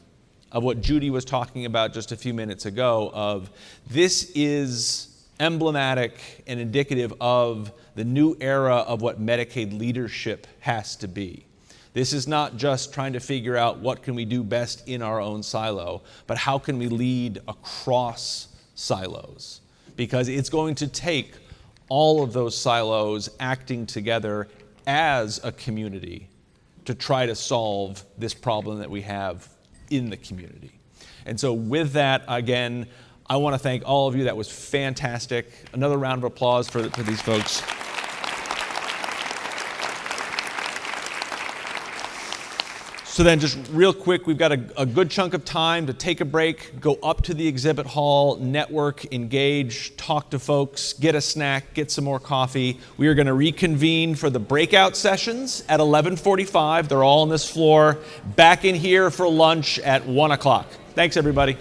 of what Judy was talking about just a few minutes ago, of this is emblematic and indicative of the new era of what Medicaid leadership has to be. This is not just trying to figure out what can we do best in our own silo, but how can we lead across silos? Because it's going to take all of those silos acting together as a community to try to solve this problem that we have in the community. And so with that, again, I want to thank all of you. That was fantastic. Another round of applause for these folks. So then just real quick, we've got a good chunk of time to take a break, go up to the exhibit hall, network, engage, talk to folks, get a snack, get some more coffee. We are going to reconvene for the breakout sessions at 11:45. They're all on this floor. Back in here for lunch at 1 o'clock. Thanks, everybody.